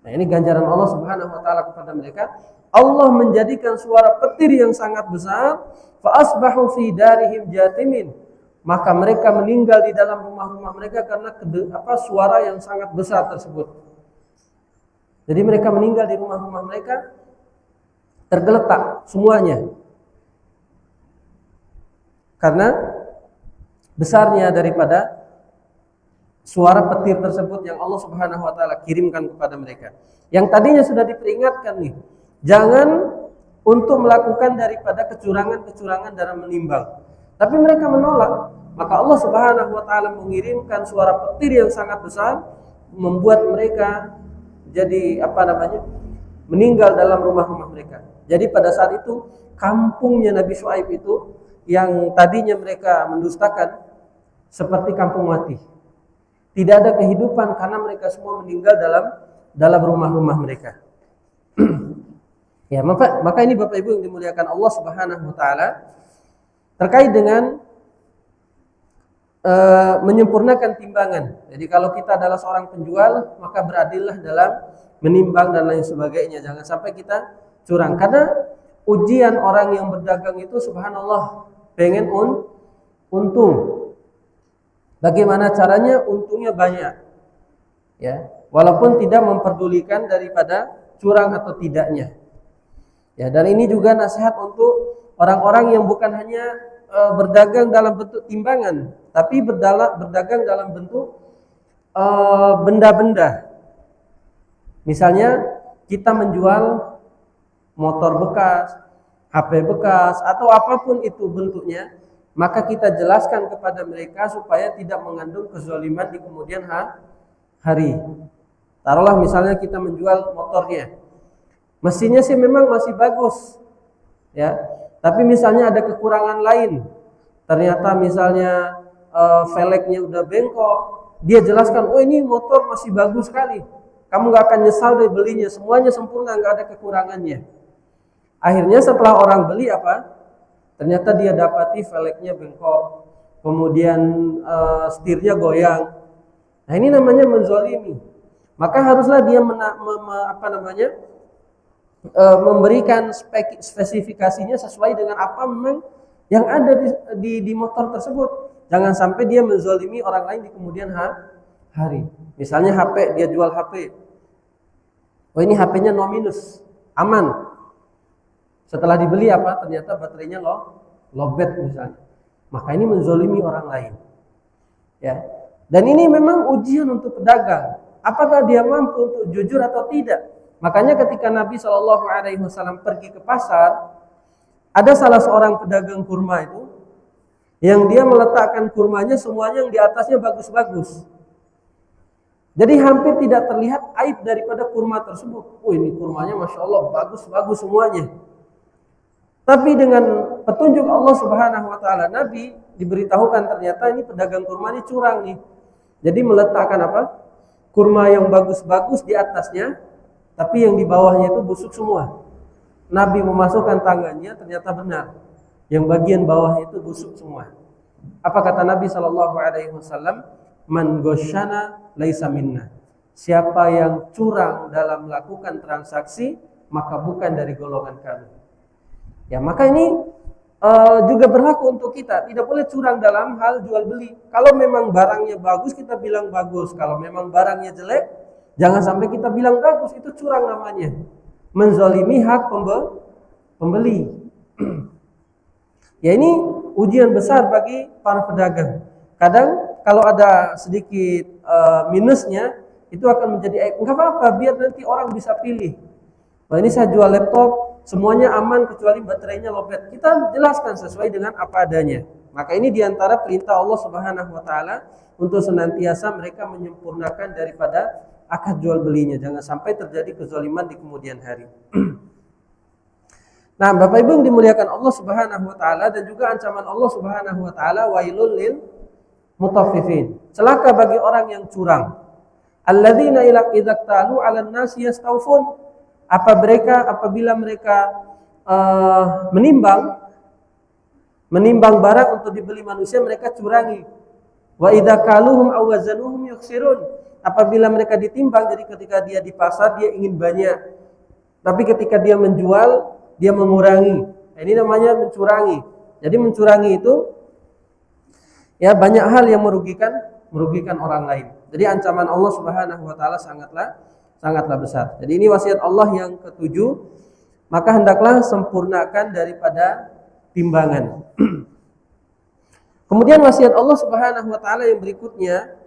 B: Nah, ini ganjaran Allah Subhanahu wa taala kepada mereka. Allah menjadikan suara petir yang sangat besar, fa asbahu fi darihim jathimin. Maka mereka meninggal di dalam rumah-rumah mereka karena suara yang sangat besar tersebut. Jadi mereka meninggal di rumah-rumah mereka tergeletak semuanya. Karena besarnya daripada suara petir tersebut yang Allah Subhanahu wa taala kirimkan kepada mereka. Yang tadinya sudah diperingatkan nih, jangan untuk melakukan daripada kecurangan-kecurangan dalam menimbang. Tapi mereka menolak. Maka Allah Subhanahu wa taala mengirimkan suara petir yang sangat besar, membuat mereka jadi meninggal dalam rumah-rumah mereka. Jadi pada saat itu kampungnya Nabi Syuaib itu yang tadinya mereka mendustakan seperti kampung mati. Tidak ada kehidupan karena mereka semua meninggal dalam rumah-rumah mereka. Ya, maka ini Bapak Ibu yang dimuliakan Allah Subhanahu wa taala, terkait dengan menyempurnakan timbangan. Jadi kalau kita adalah seorang penjual, maka beradillah dalam menimbang dan lain sebagainya. Jangan sampai kita curang. Karena ujian orang yang berdagang itu subhanallah pengen untung. Bagaimana caranya untungnya banyak. Ya, walaupun tidak memperdulikan daripada curang atau tidaknya. Ya, dan ini juga nasihat untuk orang-orang yang bukan hanya berdagang dalam bentuk timbangan, tapi berdagang dalam bentuk benda-benda. Misalnya kita menjual motor bekas, HP bekas, atau apapun itu bentuknya, maka kita jelaskan kepada mereka supaya tidak mengandung kezaliman di kemudian hari. Taruhlah misalnya kita menjual motornya, mesinnya sih memang masih bagus, ya. Tapi misalnya ada kekurangan lain, ternyata misalnya velgnya udah bengkok, dia jelaskan, oh ini motor masih bagus sekali, kamu gak akan nyesal deh belinya, semuanya sempurna, gak ada kekurangannya. Akhirnya setelah orang beli ternyata dia dapati velgnya bengkok, kemudian setirnya goyang. Nah ini namanya menzalimi. Maka haruslah dia memberikan spesifikasinya sesuai dengan apa memang yang ada di motor tersebut. Jangan sampai dia menzalimi orang lain di kemudian hari. Misalnya HP, dia jual HP. Oh ini HP-nya no minus, aman. Setelah dibeli ternyata baterainya lowbat misalnya. Maka ini menzalimi orang lain. Ya. Dan ini memang ujian untuk pedagang. Apakah dia mampu untuk jujur atau tidak? Makanya ketika Nabi SAW pergi ke pasar, ada salah seorang pedagang kurma itu yang dia meletakkan kurmanya semuanya yang di atasnya bagus-bagus. Jadi hampir tidak terlihat aib daripada kurma tersebut. Oh ini kurmanya Masya Allah bagus-bagus semuanya. Tapi dengan petunjuk Allah Subhanahu wa taala, Nabi diberitahukan ternyata ini pedagang kurma ini curang nih. Jadi meletakkan kurma yang bagus-bagus di atasnya, tapi yang di bawahnya itu busuk semua. Nabi memasukkan tangannya, ternyata benar. Yang bagian bawahnya itu busuk semua. Apa kata Nabi SAW? Man ghasyana laisa minna. Siapa yang curang dalam melakukan transaksi, maka bukan dari golongan kami. Ya, maka ini juga berlaku untuk kita. Tidak boleh curang dalam hal jual beli. Kalau memang barangnya bagus, kita bilang bagus. Kalau memang barangnya jelek, jangan sampai kita bilang bagus. Itu curang namanya. Menzalimi hak pembeli. Ya, ini ujian besar bagi para pedagang. Kadang kalau ada sedikit minusnya, itu akan menjadi enggak apa-apa, biar nanti orang bisa pilih. Wah, ini saya jual laptop, semuanya aman kecuali baterainya lowbat. Kita jelaskan sesuai dengan apa adanya. Maka ini diantara perintah Allah Subhanahu wa taala untuk senantiasa mereka menyempurnakan daripada akad jual belinya. Jangan sampai terjadi kezaliman di kemudian hari. Nah, Bapak Ibu yang dimuliakan Allah Subhanahu wa taala, dan juga ancaman Allah Subhanahu wa taala, wailul lil mutaffifin. Celaka bagi orang yang curang. Alladzina idza talu 'alan nasi yastawfun. Apabila mereka menimbang barang untuk dibeli manusia, mereka curangi. Wa idza kaluhum aw wazanuhum yukhsirun. Apabila mereka ditimbang, jadi ketika dia di pasar dia ingin banyak, tapi ketika dia menjual dia mengurangi. Ini namanya mencurangi. Jadi mencurangi itu ya banyak hal yang merugikan orang lain. Jadi ancaman Allah Subhanahu wa taala sangatlah besar. Jadi ini wasiat Allah yang ketujuh, maka hendaklah sempurnakan daripada timbangan. Kemudian wasiat Allah Subhanahu wa taala yang berikutnya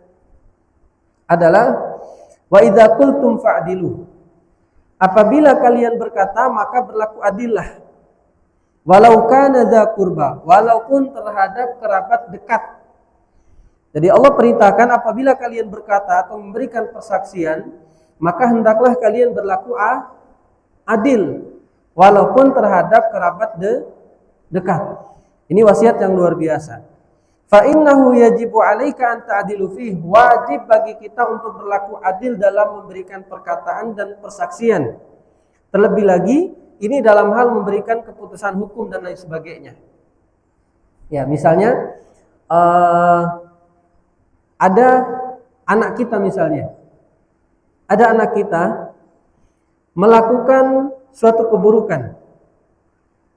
B: adalah wa idza qultum fa'dilu. Apabila kalian berkata, maka berlaku adillah. Walau kana dza qurba, walaupun terhadap kerabat dekat. Jadi Allah perintahkan apabila kalian berkata atau memberikan persaksian, maka hendaklah kalian berlaku adil walaupun terhadap kerabat dekat. Ini wasiat yang luar biasa. Fa innahu yajibu 'alaika an ta'dilu fihi. Wajib bagi kita untuk berlaku adil dalam memberikan perkataan dan persaksian. Terlebih lagi ini dalam hal memberikan keputusan hukum dan lain sebagainya. Ya, misalnya ada anak kita misalnya. Ada anak kita melakukan suatu keburukan.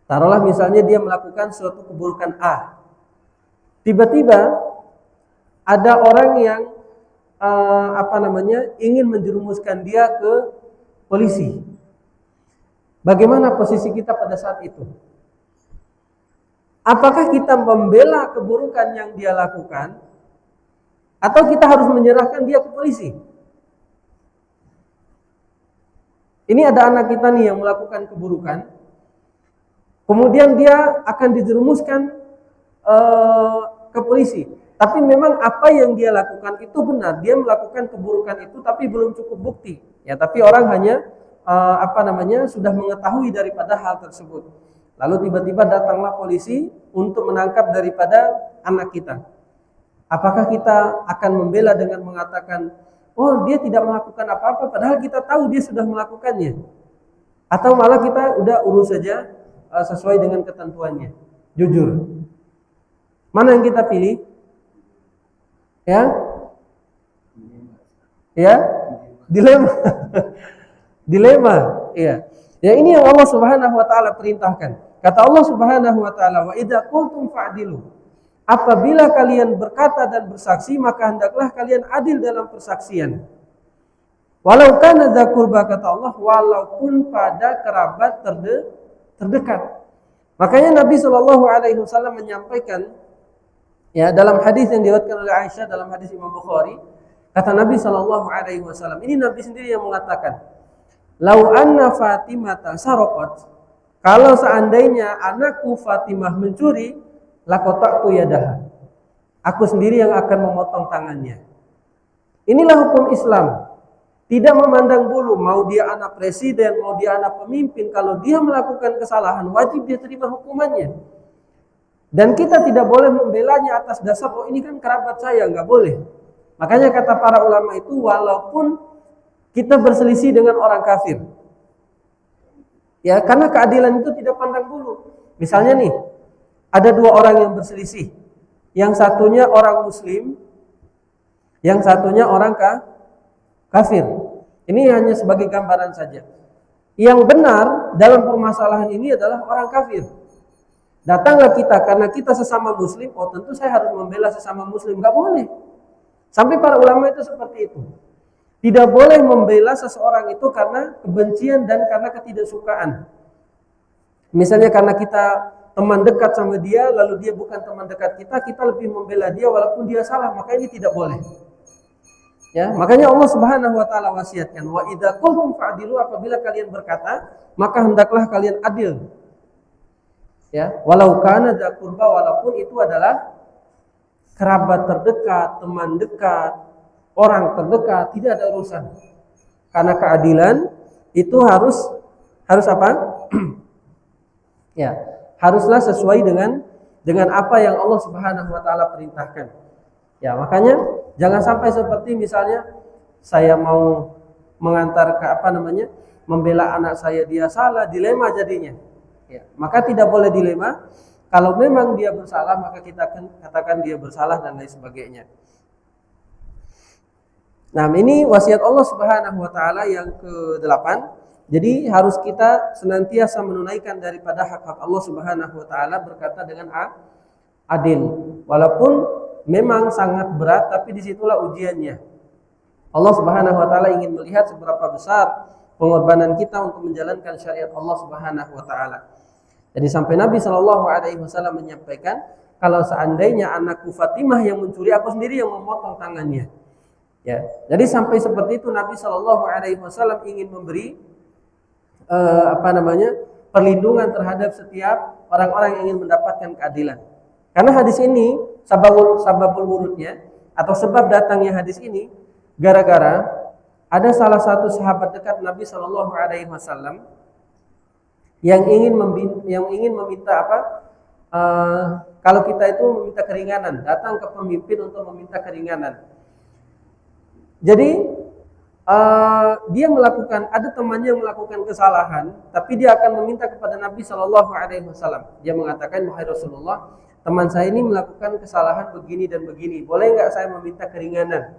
B: Taruhlah misalnya dia melakukan suatu keburukan A. Tiba-tiba ada orang yang ingin menjerumuskan dia ke polisi. Bagaimana posisi kita pada saat itu? Apakah kita membela keburukan yang dia lakukan, atau kita harus menyerahkan dia ke polisi? Ini ada anak kita nih yang melakukan keburukan, kemudian dia akan dijerumuskan ke polisi. Tapi memang apa yang dia lakukan itu benar, dia melakukan keburukan itu, tapi belum cukup bukti. Ya, tapi orang hanya sudah mengetahui daripada hal tersebut. Lalu tiba-tiba datanglah polisi untuk menangkap daripada anak kita. Apakah kita akan membela dengan mengatakan, oh dia tidak melakukan apa-apa, padahal kita tahu dia sudah melakukannya? Atau malah kita udah urus saja sesuai dengan ketentuannya? Jujur, mana yang kita pilih? Ya, dilema. Dilema, ya. Ya, ini yang Allah Subhanahu wa taala perintahkan. Kata Allah Subhanahu wa taala, wa idza qultum fa'dilu. Apabila kalian berkata dan bersaksi, maka hendaklah kalian adil dalam persaksian. Walau kana dza qurba, kata Allah, walaupun pada kerabat terdekat. Makanya Nabi Shallallahu alaihi wasallam menyampaikan, ya, dalam hadis yang diriwayatkan oleh Aisyah dalam hadis Imam Bukhari, kata Nabi Shallallahu alaihi wasallam, ini Nabi sendiri yang mengatakan, lau anna Fatimah sarqat, kalau seandainya anakku Fatimah mencuri, laqata'tu yadaha, aku sendiri yang akan memotong tangannya. Inilah hukum Islam. Tidak memandang bulu, mau dia anak presiden, mau dia anak pemimpin, kalau dia melakukan kesalahan, wajib dia terima hukumannya. Dan kita tidak boleh membelanya atas dasar, oh ini kan kerabat saya, nggak boleh. Makanya kata para ulama itu, walaupun kita berselisih dengan orang kafir, ya, karena keadilan itu tidak pandang bulu. Misalnya nih, ada dua orang yang berselisih, yang satunya orang Muslim, yang satunya orang kafir. Ini hanya sebagai gambaran saja. yang benar dalam permasalahan ini adalah orang kafir. Datanglah kita karena kita sesama muslim, oh tentu saya harus membela sesama muslim. Gak boleh. Sampai para ulama itu seperti itu. Tidak boleh membela seseorang itu karena kebencian dan karena ketidaksukaan. Misalnya karena kita teman dekat sama dia, lalu dia bukan teman dekat kita, kita lebih membela dia walaupun dia salah, maka ini tidak boleh. Ya, makanya Allah Subhanahu wa taala wasiatkan, wa idza qultum fa'dilu, apabila kalian berkata, maka hendaklah kalian adil. Ya, walau kana dza qurba, walaupun itu adalah kerabat terdekat, teman dekat, orang terdekat, tidak ada urusan. Karena keadilan itu harus apa? Ya, haruslah sesuai dengan apa yang Allah Subhanahu wa taala perintahkan. Ya, makanya jangan sampai seperti misalnya saya mau mengantar ke membela anak saya, dia salah, dilema jadinya. Ya, maka tidak boleh dilema. Kalau memang dia bersalah, maka kita akan katakan dia bersalah dan lain sebagainya. Nah, ini wasiat Allah Subhanahu wa taala yang ke-8. Jadi harus kita senantiasa menunaikan daripada hak-hak Allah Subhanahu wa taala, berkata dengan adil. Walaupun memang sangat berat, tapi disitulah ujiannya. Allah Subhanahu wa taala ingin melihat seberapa besar pengorbanan kita untuk menjalankan syariat Allah Subhanahu wa taala. Jadi sampai Nabi Shallallahu alaihi wasallam menyampaikan, kalau seandainya anakku Fatimah yang mencuri, aku sendiri yang memotong tangannya. Ya. Jadi sampai seperti itu Nabi Shallallahu alaihi wasallam ingin memberi perlindungan terhadap setiap orang-orang yang ingin mendapatkan keadilan. Karena hadis ini sababul wurudnya atau sebab datangnya hadis ini gara-gara ada salah satu sahabat dekat Nabi Shallallahu alaihi wasallam yang ingin meminta kalau kita itu meminta keringanan, datang ke pemimpin untuk meminta keringanan. Jadi dia ada temannya yang melakukan kesalahan, tapi dia akan meminta kepada Nabi Shallallahu alaihi wasallam. Dia mengatakan, wahai Rasulullah, teman saya ini melakukan kesalahan begini dan begini, boleh nggak saya meminta keringanan?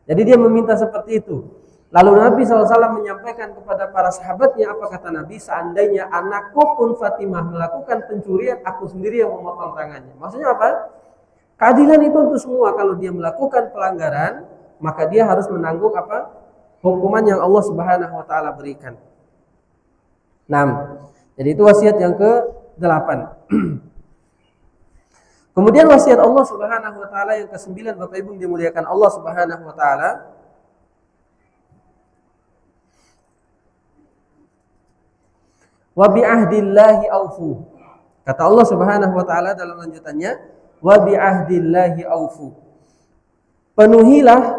B: Jadi dia meminta seperti itu. Lalu Nabi SAW menyampaikan kepada para sahabatnya, apa kata Nabi? Seandainya anakku pun Fatimah melakukan pencurian, aku sendiri yang memotong tangannya. Maksudnya apa? Keadilan itu untuk semua. Kalau dia melakukan pelanggaran, maka dia harus menanggung hukuman yang Allah Subhanahu wa taala berikan. 6. Jadi itu wasiat yang ke-8. Kemudian wasiat Allah Subhanahu wa taala yang ke-9, Bapak Ibu yang dimuliakan Allah Subhanahu wa taala. Wa bi ahdillahi aufu. Kata Allah Subhanahu wa taala dalam lanjutannya, wa bi ahdillahi aufu. Penuhilah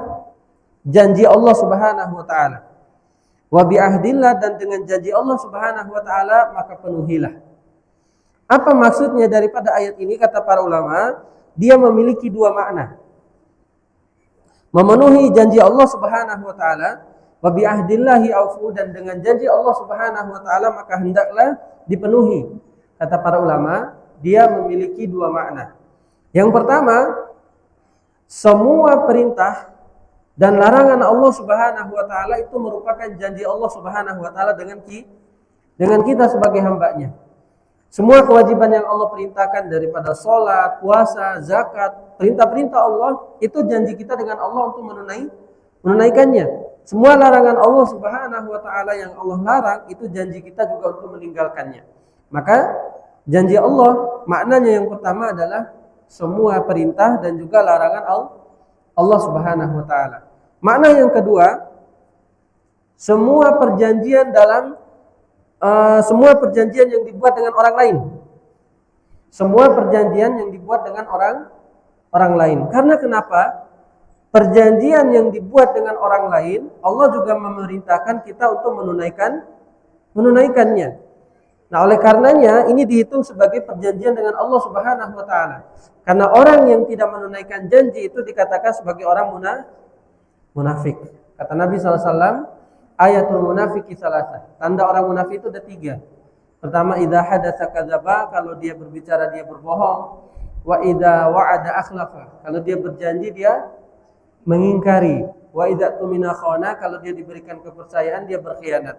B: janji Allah Subhanahu wa taala. Wa bi ahdillah, dan dengan janji Allah Subhanahu wa taala maka penuhilah. Apa maksudnya daripada ayat ini? Kata para ulama, dia memiliki dua makna. Memenuhi janji Allah Subhanahu wa taala, wa bi ahdillahi aufu, dan dengan janji Allah Subhanahu wa taala maka hendaklah dipenuhi. Kata para ulama, dia memiliki dua makna. Yang pertama, semua perintah dan larangan Allah Subhanahu wa taala itu merupakan janji Allah Subhanahu wa taala dengan kita sebagai hamba-Nya. Semua kewajiban yang Allah perintahkan daripada sholat, puasa, zakat, perintah-perintah Allah, itu janji kita dengan Allah untuk menunaikannya. Semua larangan Allah Subhanahu wa taala yang Allah larang, itu janji kita juga untuk meninggalkannya. Maka janji Allah maknanya yang pertama adalah semua perintah dan juga larangan Allah Subhanahu wa taala. Makna yang kedua, semua perjanjian yang dibuat dengan orang lain. Semua perjanjian yang dibuat dengan orang lain. Karena kenapa? Perjanjian yang dibuat dengan orang lain, Allah juga memerintahkan kita untuk menunaikannya. Nah, oleh karenanya ini dihitung sebagai perjanjian dengan Allah Subhanahu wa taala. Karena orang yang tidak menunaikan janji itu dikatakan sebagai orang munafik. Kata Nabi SAW, ayatul munafiki salasa. Tanda orang munafik itu ada 3. Pertama, idza hadatsa kadzaba, kalau dia berbicara dia berbohong. Wa idza wa'ada akhlafa, kalau dia berjanji dia mengingkari. Wa idza tumina khana, kalau dia diberikan kepercayaan dia berkhianat.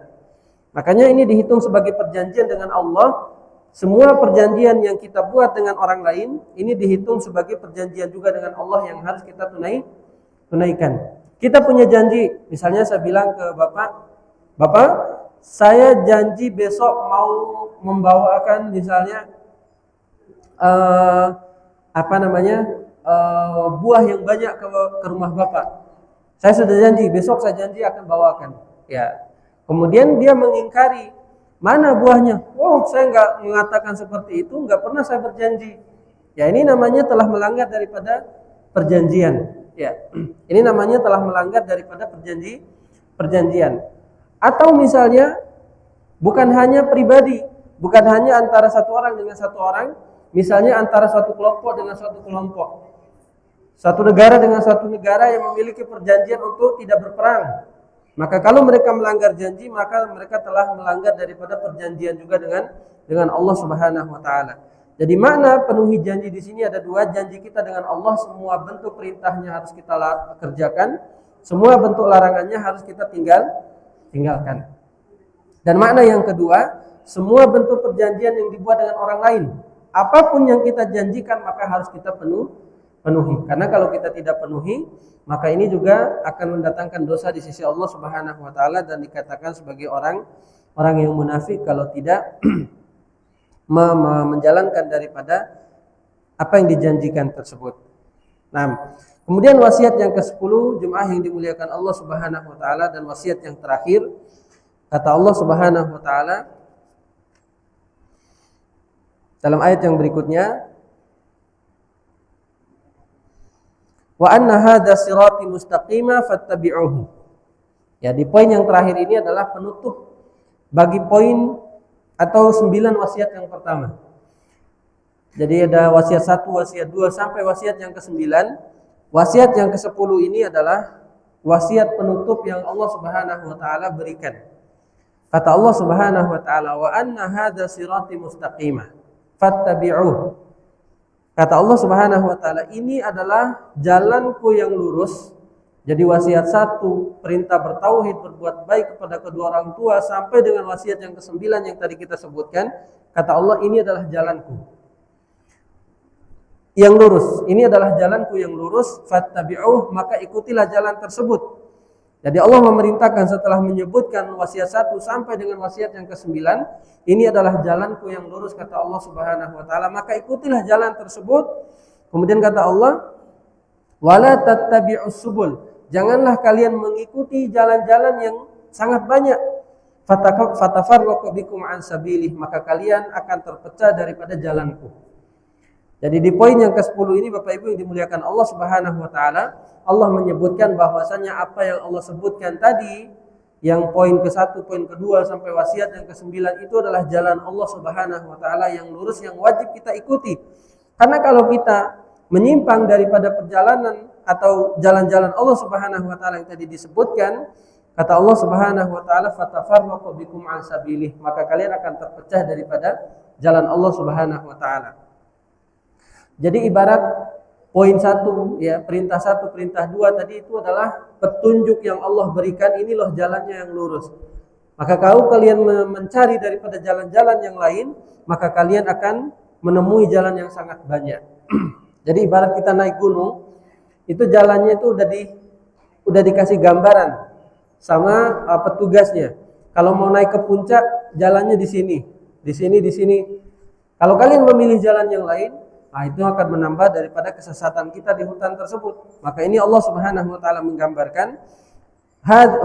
B: Makanya ini dihitung sebagai perjanjian dengan Allah. Semua perjanjian yang kita buat dengan orang lain ini dihitung sebagai perjanjian juga dengan Allah yang harus kita tunaikan. Kita punya janji, misalnya saya bilang ke Bapak, saya janji besok mau membawakan misalnya buah yang banyak ke rumah Bapak. Saya sudah janji, besok saya janji akan bawakan. Ya. Kemudian dia mengingkari, mana buahnya? Oh, saya nggak mengatakan seperti itu, nggak pernah saya berjanji. Ya, ini namanya telah melanggar daripada perjanjian. Ya, ini namanya telah melanggar daripada perjanjian. Atau misalnya bukan hanya pribadi, bukan hanya antara satu orang dengan satu orang, misalnya antara suatu kelompok dengan suatu kelompok, satu negara dengan suatu negara yang memiliki perjanjian untuk tidak berperang. Maka kalau mereka melanggar janji, maka mereka telah melanggar daripada perjanjian juga dengan Allah Subhanahu wa taala. Jadi makna penuhi janji di sini ada dua, janji kita dengan Allah, semua bentuk perintahnya harus kita kerjakan, semua bentuk larangannya harus kita tinggalkan. Dan makna yang kedua, semua bentuk perjanjian yang dibuat dengan orang lain, apapun yang kita janjikan maka harus kita penuhi. Karena kalau kita tidak penuhi, maka ini juga akan mendatangkan dosa di sisi Allah Subhanahu wa taala dan dikatakan sebagai orang yang munafik kalau tidak menjalankan daripada apa yang dijanjikan tersebut. Nah, kemudian wasiat yang ke-10 jemaah yang dimuliakan Allah Subhanahu wa taala, dan wasiat yang terakhir kata Allah Subhanahu wa taala dalam ayat yang berikutnya, wa anna hadza sirati mustaqima fattabi'uhu. Ya, di poin yang terakhir ini adalah penutup bagi poin atau 9 wasiat yang pertama. Jadi ada wasiat 1, wasiat 2 sampai wasiat yang ke-9. Wasiat yang ke-10 ini adalah wasiat penutup yang Allah Subhanahu wa taala berikan. Kata Allah Subhanahu wa taala, wa anna hadza sirati mustaqima fattabi'uhu. Kata Allah Subhanahu wa taala, ini adalah jalanku yang lurus. Jadi wasiat 1, perintah bertauhid, berbuat baik kepada kedua orang tua, sampai dengan wasiat yang ke-9 yang tadi kita sebutkan. Kata Allah, ini adalah jalanku yang lurus. Ini adalah jalanku yang lurus, fattabi'uh, maka ikutilah jalan tersebut. Jadi Allah memerintahkan setelah menyebutkan wasiat 1 sampai dengan wasiat yang ke-9, ini adalah jalanku yang lurus, kata Allah Subhanahu wa taala, maka ikutilah jalan tersebut. Kemudian kata Allah, wala tattabi'us subul, janganlah kalian mengikuti jalan-jalan yang sangat banyak, fatafarraqu bikum an sabilih, maka kalian akan terpecah daripada jalanku. Jadi di poin yang ke-10 ini Bapak Ibu yang dimuliakan Allah Subhanahu wa taala, Allah menyebutkan bahwasanya apa yang Allah sebutkan tadi, yang poin ke-1, poin ke-2 sampai wasiat yang ke-9 itu adalah jalan Allah Subhanahu wa taala yang lurus, yang wajib kita ikuti. Karena kalau kita menyimpang daripada perjalanan atau jalan-jalan Allah Subhanahu wa taala yang tadi disebutkan, kata Allah Subhanahu wa taala, fatafarraqu bikum an sabilih, maka kalian akan terpecah daripada jalan Allah Subhanahu wa taala. Jadi ibarat poin 1 ya, perintah 1, perintah 2 tadi itu adalah petunjuk yang Allah berikan, ini loh jalannya yang lurus. Maka kalau kalian mencari daripada jalan-jalan yang lain, maka kalian akan menemui jalan yang sangat banyak. Jadi ibarat kita naik gunung, itu jalannya itu udah dikasih gambaran sama petugasnya. Kalau mau naik ke puncak, jalannya di sini, di sini, di sini. Kalau kalian memilih jalan yang lain, itu akan menambah daripada kesesatan kita di hutan tersebut. Maka ini Allah Subhanahu wa taala menggambarkan,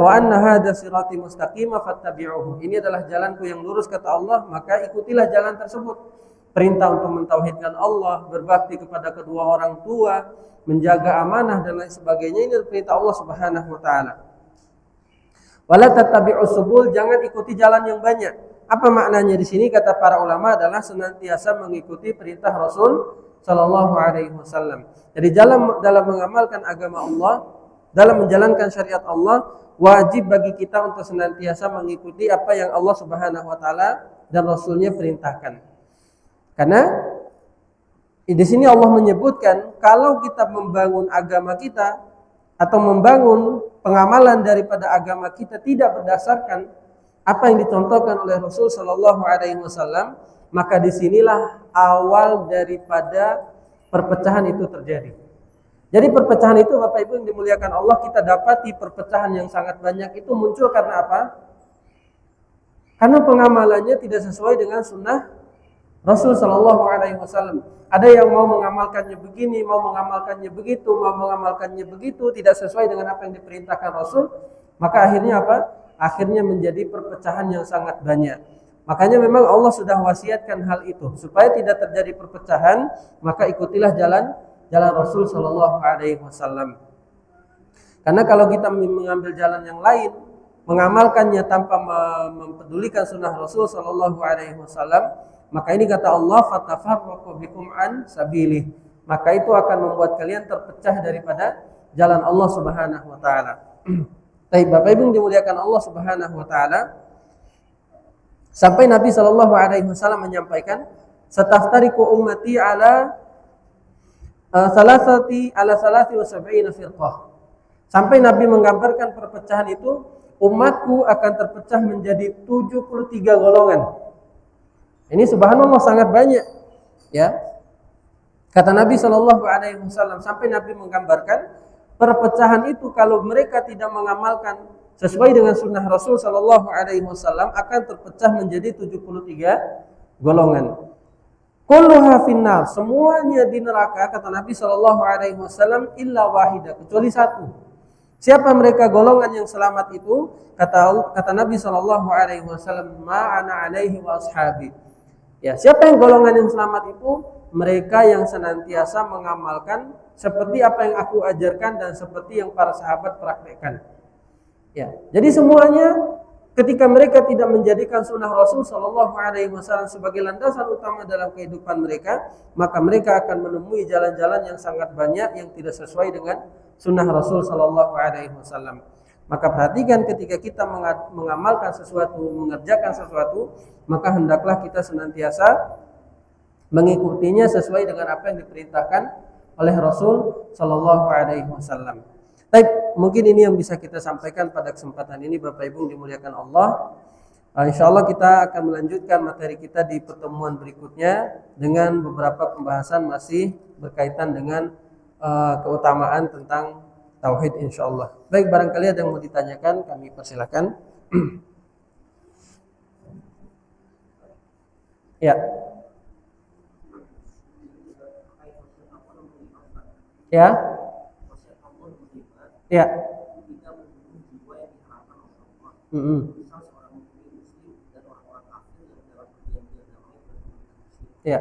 B: wa anna hadza sirati mustaqima fattabi'uhu. Ini adalah jalanku yang lurus, kata Allah, maka ikutilah jalan tersebut. Perintah untuk mentauhidkan Allah, berbakti kepada kedua orang tua, menjaga amanah dan lain sebagainya, ini perintah Allah Subhanahu wa taala. Wala tattabi'us subul, jangan ikuti jalan yang banyak. Apa maknanya di sini? Kata para ulama adalah senantiasa mengikuti perintah Rasul sallallahu alaihi wasallam. Jadi dalam mengamalkan agama Allah, dalam menjalankan syariat Allah, wajib bagi kita untuk senantiasa mengikuti apa yang Allah Subhanahu wa taala dan Rasulnya perintahkan. Karena di sini Allah menyebutkan kalau kita membangun agama kita atau membangun pengamalan daripada agama kita tidak berdasarkan apa yang dicontohkan oleh Rasul Shallallahu Alaihi Wasallam, maka disinilah awal daripada perpecahan itu terjadi. Jadi perpecahan itu Bapak Ibu yang dimuliakan Allah, kita dapati perpecahan yang sangat banyak itu muncul karena apa? Karena pengamalannya tidak sesuai dengan sunnah Rasul Shallallahu Alaihi Wasallam. Ada yang mau mengamalkannya begini, mau mengamalkannya begitu, mau mengamalkannya begitu, tidak sesuai dengan apa yang diperintahkan Rasul. Maka akhirnya apa? Akhirnya menjadi perpecahan yang sangat banyak. Makanya memang Allah sudah wasiatkan hal itu supaya tidak terjadi perpecahan. Maka ikutilah jalan Rasul Shallallahu Alaihi Wasallam. Karena kalau kita mengambil jalan yang lain, mengamalkannya tanpa mempedulikan sunnah Rasul Shallallahu Alaihi Wasallam, maka ini kata Allah, fatafarraqu bikum an sabilih. Maka itu akan membuat kalian terpecah daripada jalan Allah Subhanahu wa taala. Baik, Bapak Ibu yang dimuliakan Allah Subhanahu wa taala, sampai Nabi Shallallahu Alaihi Wasallam menyampaikan, "Sataftariqu ummati ala salasati wa sab'ina firqah." Sampai Nabi menggambarkan perpecahan itu, umatku akan terpecah menjadi 73 golongan. Ini subhanallah sangat banyak, ya. Kata Nabi Shallallahu Alaihi Wasallam, sampai Nabi menggambarkan perpecahan itu kalau mereka tidak mengamalkan sesuai dengan sunnah Rasul Shallallahu Alaihi Wasallam akan terpecah menjadi 73 golongan. Kulluha finnar, semuanya di neraka, kata Nabi Shallallahu Alaihi Wasallam, illa wahidah, kecuali satu. Siapa mereka golongan yang selamat itu? Kata Nabi Shallallahu Alaihi Wasallam, ma ana alaihi wa ashabi. Ya, siapa yang golongan yang selamat itu? Mereka yang senantiasa mengamalkan seperti apa yang aku ajarkan dan seperti yang para sahabat praktekkan. Ya, jadi semuanya ketika mereka tidak menjadikan sunnah Rasul Shallallahu Alaihi Wasallam sebagai landasan utama dalam kehidupan mereka, maka mereka akan menemui jalan-jalan yang sangat banyak yang tidak sesuai dengan sunnah Rasul Shallallahu Alaihi Wasallam. Maka perhatikan ketika kita mengamalkan sesuatu, mengerjakan sesuatu, maka hendaklah kita senantiasa mengikutinya sesuai dengan apa yang diperintahkan oleh Rasul Shallallahu Alaihi Wasallam. Baik, mungkin ini yang bisa kita sampaikan pada kesempatan ini, Bapak Ibu yang dimuliakan Allah. Insya Allah kita akan melanjutkan materi kita di pertemuan berikutnya dengan beberapa pembahasan masih berkaitan dengan keutamaan tentang tauhid, insya Allah. Baik, barangkali ada yang mau ditanyakan, kami persilakan. Ya. Ya. Ya. Ya.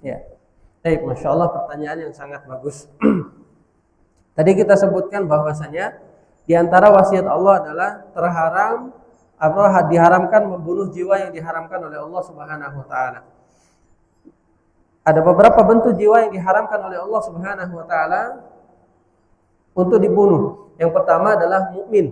B: Ya, baik, masya Allah, pertanyaan yang sangat bagus. Tadi kita sebutkan bahwasanya di antara wasiat Allah adalah diharamkan membunuh jiwa yang diharamkan oleh Allah Subhanahu Wa Taala. Ada beberapa bentuk jiwa yang diharamkan oleh Allah Subhanahu Wa Taala untuk dibunuh. Yang pertama adalah mukmin.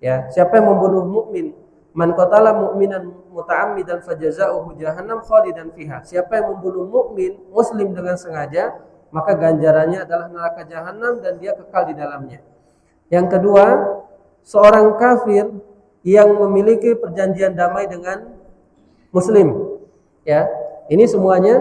B: Ya, siapa yang membunuh mukmin? Man qatala mu'minan muta'ammidan fajaza'uhu jahannam khalidan fiha. Siapa yang membunuh mukmin muslim dengan sengaja, maka ganjarannya adalah neraka jahanam dan dia kekal di dalamnya. Yang kedua, seorang kafir yang memiliki perjanjian damai dengan muslim. Ya, ini semuanya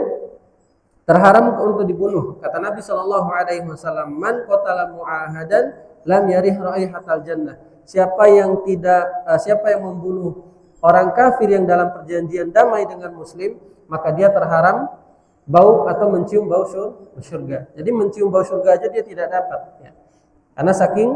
B: terharam untuk dibunuh. Kata Nabi Shallallahu Alaihi Wasallam, man qatala mu'ahadan lam yarih raihatal jannah. Siapa yang membunuh orang kafir yang dalam perjanjian damai dengan muslim, maka dia terharam bau atau mencium bau surga. Jadi mencium bau surga aja dia tidak dapat, ya. Karena saking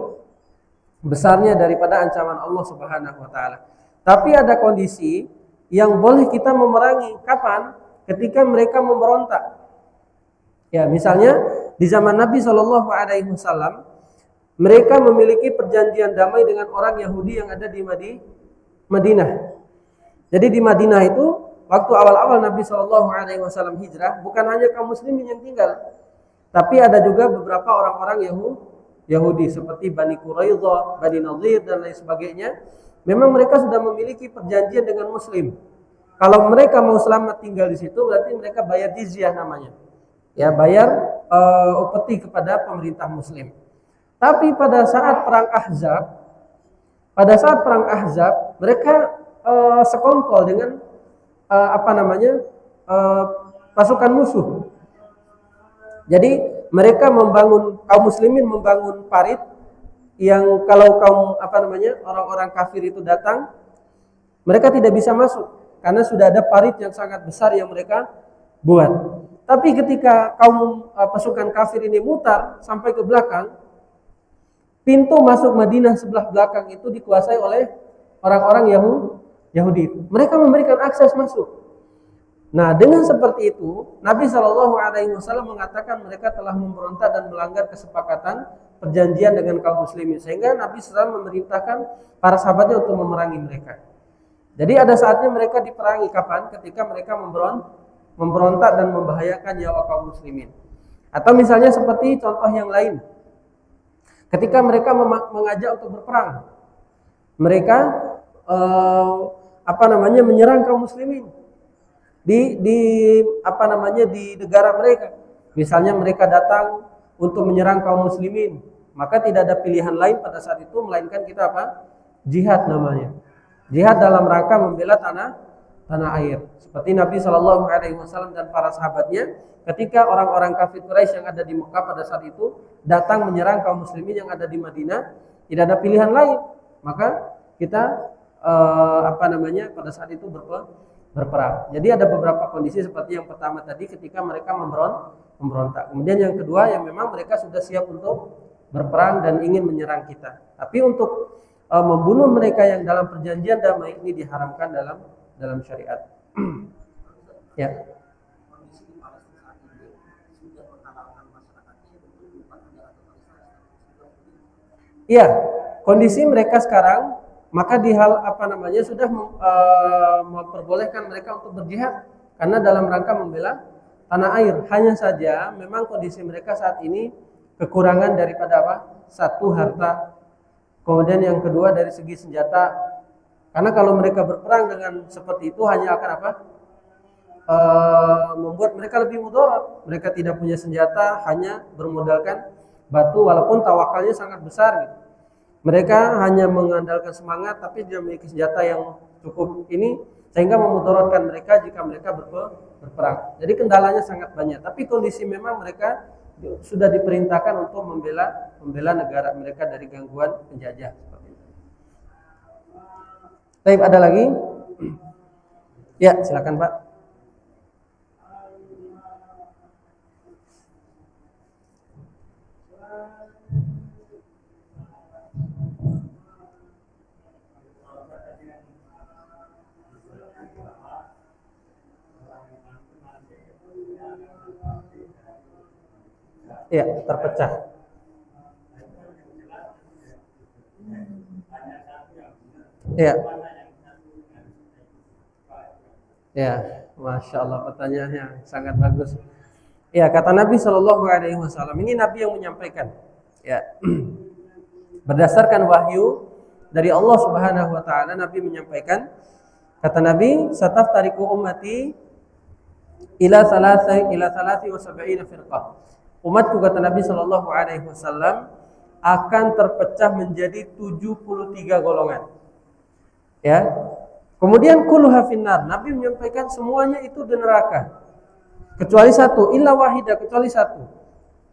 B: besarnya daripada ancaman Allah Subhanahu Wa Taala. Tapi ada kondisi yang boleh kita memerangi. Kapan? Ketika mereka memberontak. Ya, misalnya di zaman Nabi Shallallahu Alaihi Wasallam, mereka memiliki perjanjian damai dengan orang Yahudi yang ada di Madinah. Jadi di Madinah itu waktu awal-awal Nabi Shallallahu Alaihi Wasallam hijrah, bukan hanya kaum muslimin yang tinggal, tapi ada juga beberapa orang-orang Yahudi seperti Bani Quraidah, Bani Nadir dan lain sebagainya. Memang mereka sudah memiliki perjanjian dengan muslim. Kalau mereka mau selamat tinggal di situ, berarti mereka bayar jizyah namanya. Ya, bayar upeti kepada pemerintah muslim. Tapi pada saat perang Ahzab, mereka sekongkol dengan pasukan musuh. Jadi mereka kaum muslimin membangun parit yang kalau orang-orang kafir itu datang, mereka tidak bisa masuk karena sudah ada parit yang sangat besar yang mereka buat. Tapi ketika pasukan kafir ini mutar sampai ke belakang, pintu masuk Madinah sebelah belakang itu dikuasai oleh orang-orang Yahudi. Mereka memberikan akses masuk. Nah, dengan seperti itu, Nabi SAW mengatakan mereka telah memberontak dan melanggar kesepakatan perjanjian dengan kaum muslimin. Sehingga Nabi SAW memerintahkan para sahabatnya untuk memerangi mereka. Jadi ada saatnya mereka diperangi. Kapan? Ketika mereka memberontak dan membahayakan nyawa kaum muslimin. Atau misalnya seperti contoh yang lain. Ketika mereka mengajak untuk berperang, mereka menyerang kaum muslimin di negara mereka. Misalnya mereka datang untuk menyerang kaum muslimin, maka tidak ada pilihan lain pada saat itu melainkan kita jihad namanya. Jihad dalam rangka membela tanah air. Seperti Nabi SAW dan para sahabatnya ketika orang-orang kafir Quraisy yang ada di Mekah pada saat itu datang menyerang kaum muslimin yang ada di Madinah, tidak ada pilihan lain, maka kita pada saat itu berperang. Jadi ada beberapa kondisi seperti yang pertama tadi ketika mereka memberontak. Kemudian yang kedua yang memang mereka sudah siap untuk berperang dan ingin menyerang kita. Tapi untuk membunuh mereka yang dalam perjanjian damai ini diharamkan dalam syariat. Ya. Iya, kondisi mereka sekarang maka di hal sudah memperbolehkan mereka untuk berjihad karena dalam rangka membela tanah air. Hanya saja memang kondisi mereka saat ini kekurangan daripada satu, harta, kemudian yang kedua dari segi senjata. Karena kalau mereka berperang dengan seperti itu hanya akan membuat mereka lebih mudarat. Mereka tidak punya senjata, hanya bermodalkan batu walaupun tawakalnya sangat besar gitu. Mereka hanya mengandalkan semangat tapi tidak memiliki senjata yang cukup ini sehingga memudaratkan mereka jika mereka berperang. Jadi kendalanya sangat banyak. Tapi kondisi memang mereka sudah diperintahkan untuk membela negara mereka dari gangguan penjajah. Baik, ada lagi? Ya, silakan Pak. Ya, terpecah. Ya. Ya, Masya Allah, pertanyaannya sangat bagus. Ya, kata Nabi SAW, ini Nabi yang menyampaikan. Ya, berdasarkan wahyu dari Allah Subhanahu Wa Taala, Nabi menyampaikan. Kata Nabi, "Sataftariqu ummati ila salasi wa sab'ina firqah." Umatku, kata Nabi SAW, akan terpecah menjadi 73 golongan. Ya. Kemudian kulluha finnar. Nabi menyampaikan semuanya itu di neraka. Kecuali satu, illa wahidah, kecuali satu.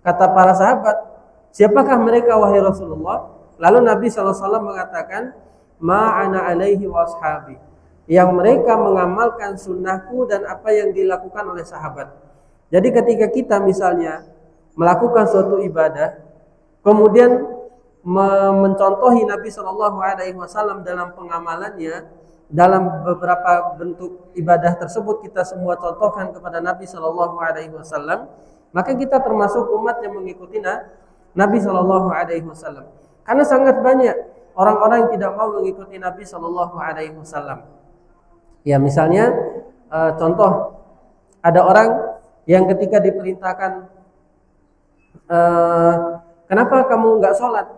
B: Kata para sahabat, siapakah mereka wahai Rasulullah? Lalu Nabi SAW mengatakan, ma'ana alaihi wa ashabi. Yang mereka mengamalkan sunnahku dan apa yang dilakukan oleh sahabat. Jadi ketika kita misalnya melakukan suatu ibadah, kemudian mencontohi Nabi SAW dalam pengamalannya, dalam beberapa bentuk ibadah tersebut kita semua contohkan kepada Nabi SAW, maka kita termasuk umat yang mengikuti Nabi SAW. Karena sangat banyak orang-orang yang tidak mau mengikuti Nabi SAW. Ya, misalnya contoh, ada orang yang ketika diperintahkan, kenapa kamu nggak sholat?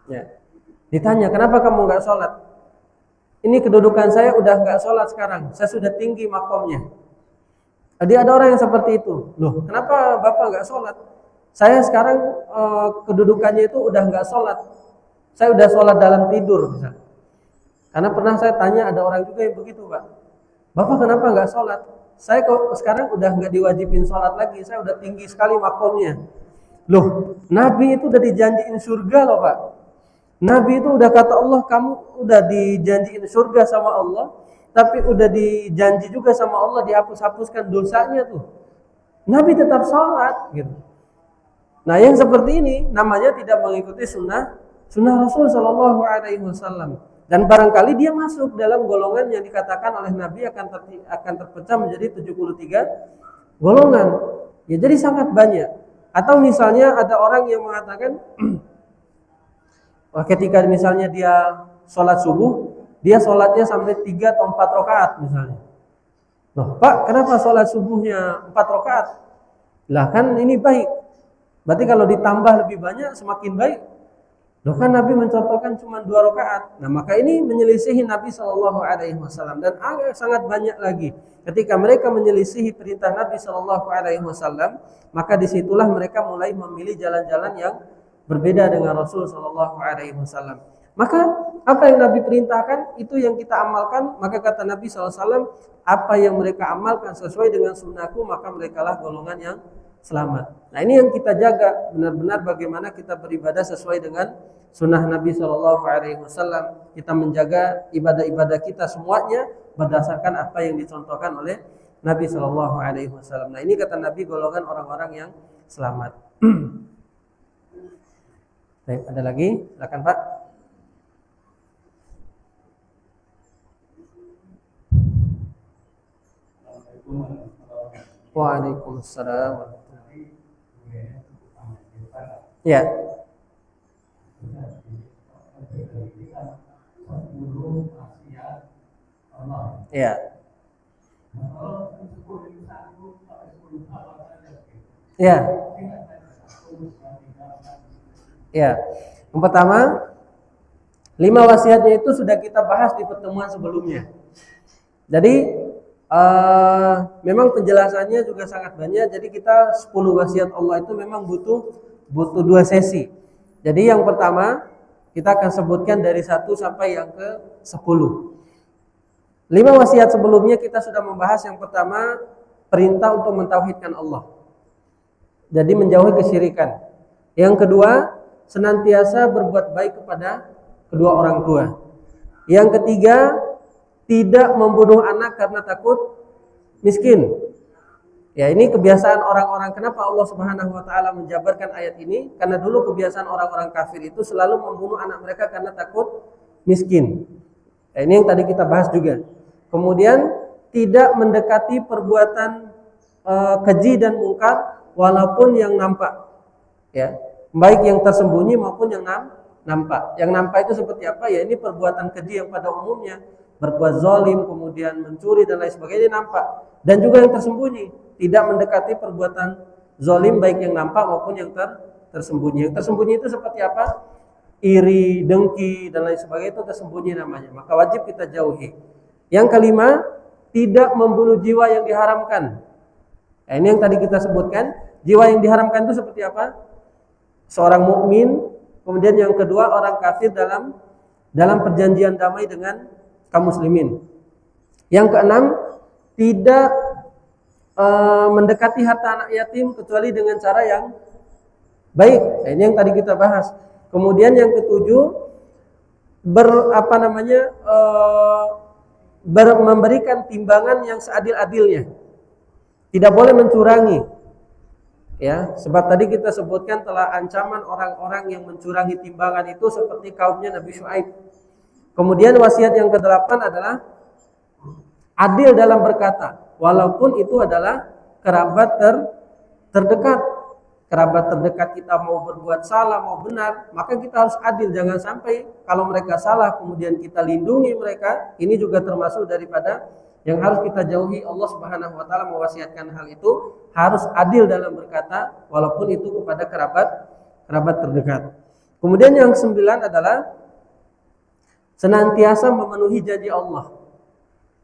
B: Ya. Ditanya, kenapa kamu nggak sholat? ini kedudukan saya udah nggak sholat sekarang, saya sudah tinggi makomnya. Jadi ada orang yang seperti itu. Loh, kenapa Bapak nggak sholat? Saya sekarang kedudukannya itu udah nggak sholat. Saya udah sholat dalam tidur misalnya. Karena pernah saya tanya ada orang juga yang begitu, Pak. Bapak kenapa nggak sholat? Saya kok sekarang udah nggak diwajibin sholat lagi. Saya udah tinggi sekali makomnya. Loh, Nabi itu udah dijanjiin surga loh, Pak. Nabi itu udah kata Allah, kamu udah dijanjiin surga sama Allah, tapi udah dijanji juga sama Allah dihapus-hapuskan dosanya tuh. Nabi tetap sholat gitu. Nah, yang seperti ini namanya tidak mengikuti sunnah Rasul Shallallahu Alaihi Wasallam. Dan barangkali dia masuk dalam golongan yang dikatakan oleh Nabi akan terpecah menjadi 73 golongan. Ya, jadi sangat banyak. Atau misalnya ada orang yang mengatakan ketika misalnya dia sholat subuh, dia sholatnya sampai 3 atau 4 rakaat misalnya. Loh, Pak, kenapa sholat subuhnya 4 rakaat? Lah kan ini baik. Berarti kalau ditambah lebih banyak semakin baik. Loh kan Nabi mencontohkan cuma 2 rakaat. Nah, maka ini menyelisihi Nabi Shallallahu Alaihi Wasallam dan sangat banyak lagi. Ketika mereka menyelisihi perintah Nabi Shallallahu Alaihi Wasallam, maka disitulah mereka mulai memilih jalan-jalan yang berbeda dengan Rasul Shallallahu Alaihi Wasallam. Maka apa yang Nabi perintahkan itu yang kita amalkan. Maka kata Nabi SAW, apa yang mereka amalkan sesuai dengan sunnahku, maka merekalah golongan yang selamat. Nah, ini yang kita jaga benar-benar bagaimana kita beribadah sesuai dengan sunnah Nabi Shallallahu Alaihi Wasallam. Kita menjaga ibadah-ibadah kita semuanya berdasarkan apa yang dicontohkan oleh Nabi Shallallahu Alaihi Wasallam. Nah, ini kata Nabi golongan orang-orang yang selamat. Baik, ada lagi? Silakan Pak. Waalaikumsalam. Ya. Ya. Ya. Ya. Yang pertama, 5 wasiatnya itu sudah kita bahas di pertemuan sebelumnya. Jadi memang penjelasannya juga sangat banyak. Jadi kita 10 wasiat Allah itu memang butuh 2 sesi. Jadi yang pertama kita akan sebutkan dari 1 sampai yang ke 10. 5 wasiat sebelumnya kita sudah membahas. Yang pertama, perintah untuk mentauhidkan Allah. Jadi menjauhi kesyirikan. Yang kedua, senantiasa berbuat baik kepada kedua orang tua. Yang ketiga, tidak membunuh anak karena takut miskin. Ya, ini kebiasaan orang-orang. Kenapa Allah Subhanahu wa taala menjabarkan ayat ini? Karena dulu kebiasaan orang-orang kafir itu selalu membunuh anak mereka karena takut miskin. Ya, ini yang tadi kita bahas juga. Kemudian tidak mendekati perbuatan keji dan mungkar walaupun yang nampak. Ya, baik yang tersembunyi maupun yang nampak. Yang nampak itu seperti apa? Ya, ini perbuatan keji yang pada umumnya, berbuat zalim, kemudian mencuri dan lain sebagainya nampak. Dan juga yang tersembunyi, tidak mendekati perbuatan zalim baik yang nampak maupun yang tersembunyi. Yang tersembunyi itu seperti apa? Iri, dengki dan lain sebagainya itu tersembunyi namanya. Maka wajib kita jauhi. Yang kelima, tidak membunuh jiwa yang diharamkan. Nah, ini yang tadi kita sebutkan. Jiwa yang diharamkan itu seperti apa? Seorang mukmin, kemudian yang kedua orang kafir dalam perjanjian damai dengan kaum muslimin. Yang keenam, tidak mendekati harta anak yatim kecuali dengan cara yang baik. Nah, ini yang tadi kita bahas. Kemudian yang ketujuh, memberikan timbangan yang seadil-adilnya. Tidak boleh mencurangi. Ya, sebab tadi kita sebutkan telah ancaman orang-orang yang mencurangi timbangan itu seperti kaumnya Nabi Syuaib. Kemudian wasiat yang ke-8 adalah adil dalam berkata, walaupun itu adalah kerabat terdekat. Kerabat terdekat kita mau berbuat salah, mau benar, maka kita harus adil. Jangan sampai kalau mereka salah kemudian kita lindungi mereka. Ini juga termasuk daripada yang harus kita jauhi. Allah Subhanahu wa taala mewasiatkan hal itu, harus adil dalam berkata walaupun itu kepada kerabat terdekat. Kemudian yang 9 adalah senantiasa memenuhi janji Allah.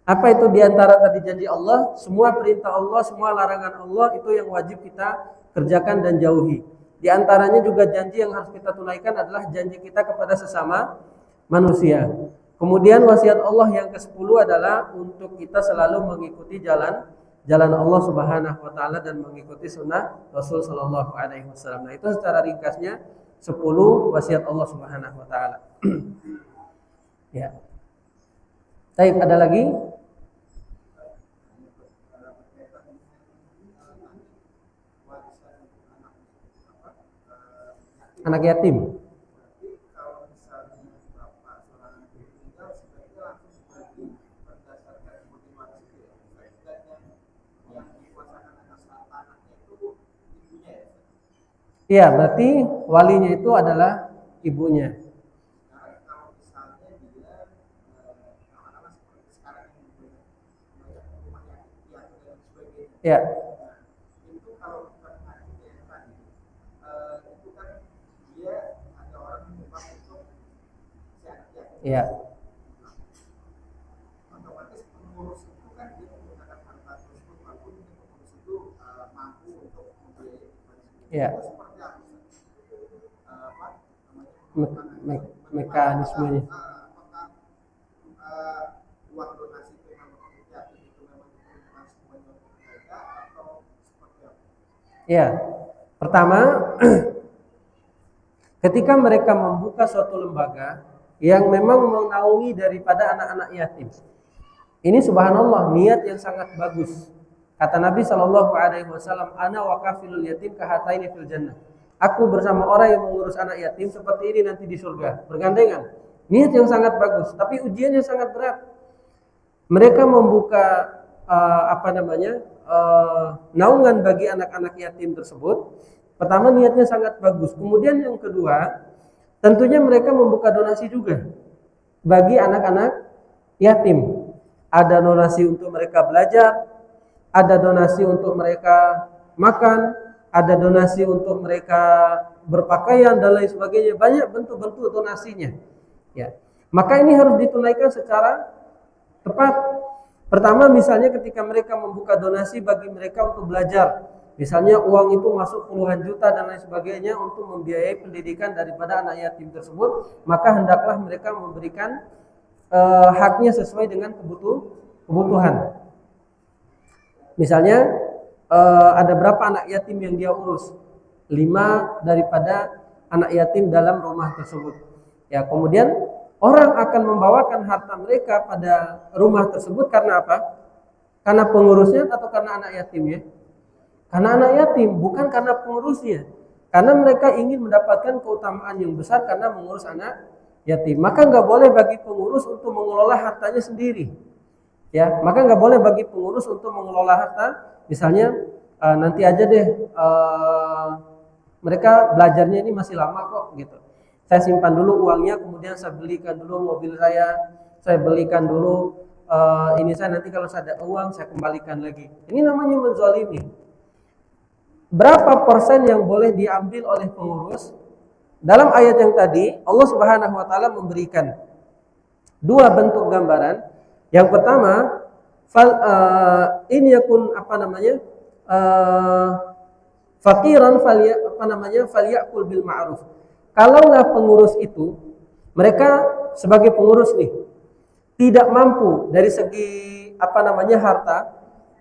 B: Apa itu diantara tadi janji Allah? Semua perintah Allah, semua larangan Allah itu yang wajib kita kerjakan dan jauhi. Di antaranya juga janji yang harus kita tunaikan adalah janji kita kepada sesama manusia. Kemudian wasiat Allah yang ke-10 adalah untuk kita selalu mengikuti jalan Allah Subhanahu wa taala dan mengikuti sunnah Rasul sallallahu alaihi wasallam. Nah, itu secara ringkasnya 10 wasiat Allah Subhanahu wa taala. Ya. Baik, ada lagi? Anak yatim. Iya, berarti walinya itu adalah ibunya. Ya. Ya. Ya. Mekanismenya. Ya, pertama, ketika mereka membuka suatu lembaga yang memang menaungi daripada anak-anak yatim, ini subhanallah niat yang sangat bagus. Kata Nabi Shallallahu Alaihi Wasallam, "Ana wa kafilul yatim kahataini fil jannah." Aku bersama orang yang mengurus anak yatim seperti ini nanti di surga, bergandengan. Niat yang sangat bagus, tapi ujiannya sangat berat. Mereka membuka naungan bagi anak-anak yatim tersebut. Pertama niatnya sangat bagus. Kemudian yang kedua, tentunya mereka membuka donasi juga bagi anak-anak yatim. Ada donasi untuk mereka belajar, ada donasi untuk mereka makan, ada donasi untuk mereka berpakaian dan lain sebagainya. Banyak bentuk-bentuk donasinya. Ya. Maka ini harus ditunaikan secara tepat. Pertama misalnya ketika mereka membuka donasi bagi mereka untuk belajar. Misalnya uang itu masuk puluhan juta dan lain sebagainya untuk membiayai pendidikan daripada anak yatim tersebut, maka hendaklah mereka memberikan haknya sesuai dengan kebutuhan. Misalnya ada berapa anak yatim yang dia urus? 5 daripada anak yatim dalam rumah tersebut. Ya, kemudian orang akan membawakan harta mereka pada rumah tersebut karena apa? Karena pengurusnya atau karena anak yatimnya? Karena anak yatim, bukan karena pengurusnya. Karena mereka ingin mendapatkan keutamaan yang besar karena mengurus anak yatim. Maka nggak boleh bagi pengurus untuk mengelola hartanya sendiri. Ya, maka nggak boleh bagi pengurus untuk mengelola harta. Misalnya nanti aja deh, mereka belajarnya ini masih lama kok, gitu. Saya simpan dulu uangnya, kemudian saya belikan dulu mobil saya belikan dulu ini saya nanti kalau saya ada uang saya kembalikan lagi. Ini namanya menzalimi. Berapa persen yang boleh diambil oleh pengurus? Dalam ayat yang tadi Allah Subhanahu wa taala memberikan 2 bentuk gambaran. Yang pertama, in yakun faqiran falyakul bil ma'ruf. Kalaulah pengurus itu, mereka sebagai pengurus nih tidak mampu dari segi harta,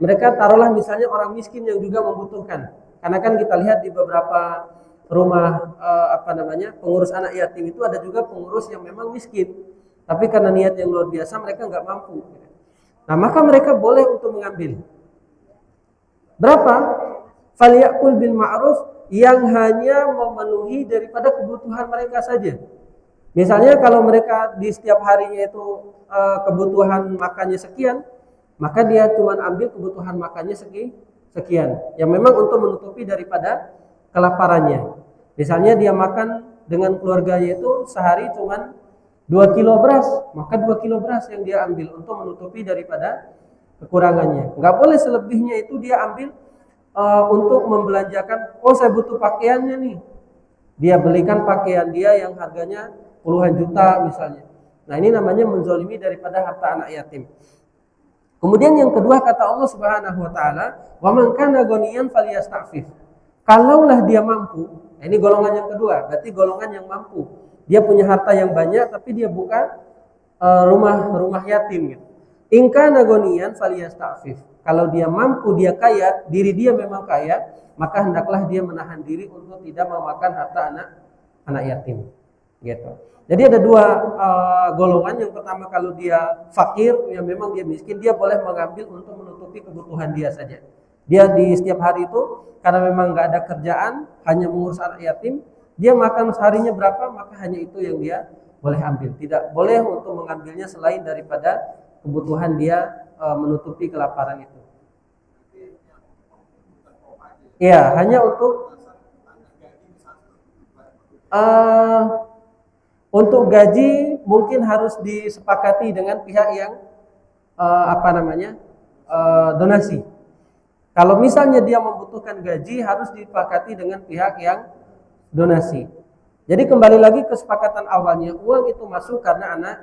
B: mereka taruhlah misalnya orang miskin yang juga membutuhkan. Karena kan kita lihat di beberapa rumah pengurus anak yatim itu ada juga pengurus yang memang miskin, tapi karena niat yang luar biasa mereka nggak mampu. Nah, maka mereka boleh untuk mengambil berapa? Falyakul bil ma'ruf, yang hanya memenuhi daripada kebutuhan mereka saja. Misalnya kalau mereka di setiap harinya itu kebutuhan makannya sekian, maka dia cuma ambil kebutuhan makannya sekian, yang memang untuk menutupi daripada kelaparannya. Misalnya dia makan dengan keluarganya itu sehari cuma 2 kilo beras, maka 2 kilo beras yang dia ambil untuk menutupi daripada kekurangannya. Nggak boleh selebihnya itu dia ambil untuk membelanjakan. Oh, saya butuh pakaiannya nih, dia belikan pakaian dia yang harganya puluhan juta misalnya. Nah, ini namanya menzolimi daripada harta anak yatim. Kemudian yang kedua kata Allah Subhanahu wa taala, "Wa man kana ghaniyan falyasta'fif." Kalaulah dia mampu, nah ini golongan yang kedua, berarti golongan yang mampu. Dia punya harta yang banyak tapi dia buka rumah yatim gitu. In kana ghaniyan falyasta'fif. Kalau dia mampu, dia kaya, diri dia memang kaya, maka hendaklah dia menahan diri untuk tidak memakan harta anak yatim. Gitu. Jadi ada dua golongan. Yang pertama kalau dia fakir, yang memang dia miskin, dia boleh mengambil untuk menutupi kebutuhan dia saja. Dia di setiap hari itu karena memang nggak ada kerjaan, hanya mengurus anak yatim, dia makan seharinya berapa, maka hanya itu yang dia boleh ambil. Tidak boleh untuk mengambilnya selain daripada kebutuhan dia menutupi kelaparan itu. Ya, hanya untuk gaji mungkin harus disepakati dengan pihak yang donasi. Kalau misalnya dia membutuhkan gaji, harus disepakati dengan pihak yang donasi. Jadi kembali lagi kesepakatan awalnya, uang itu masuk karena anak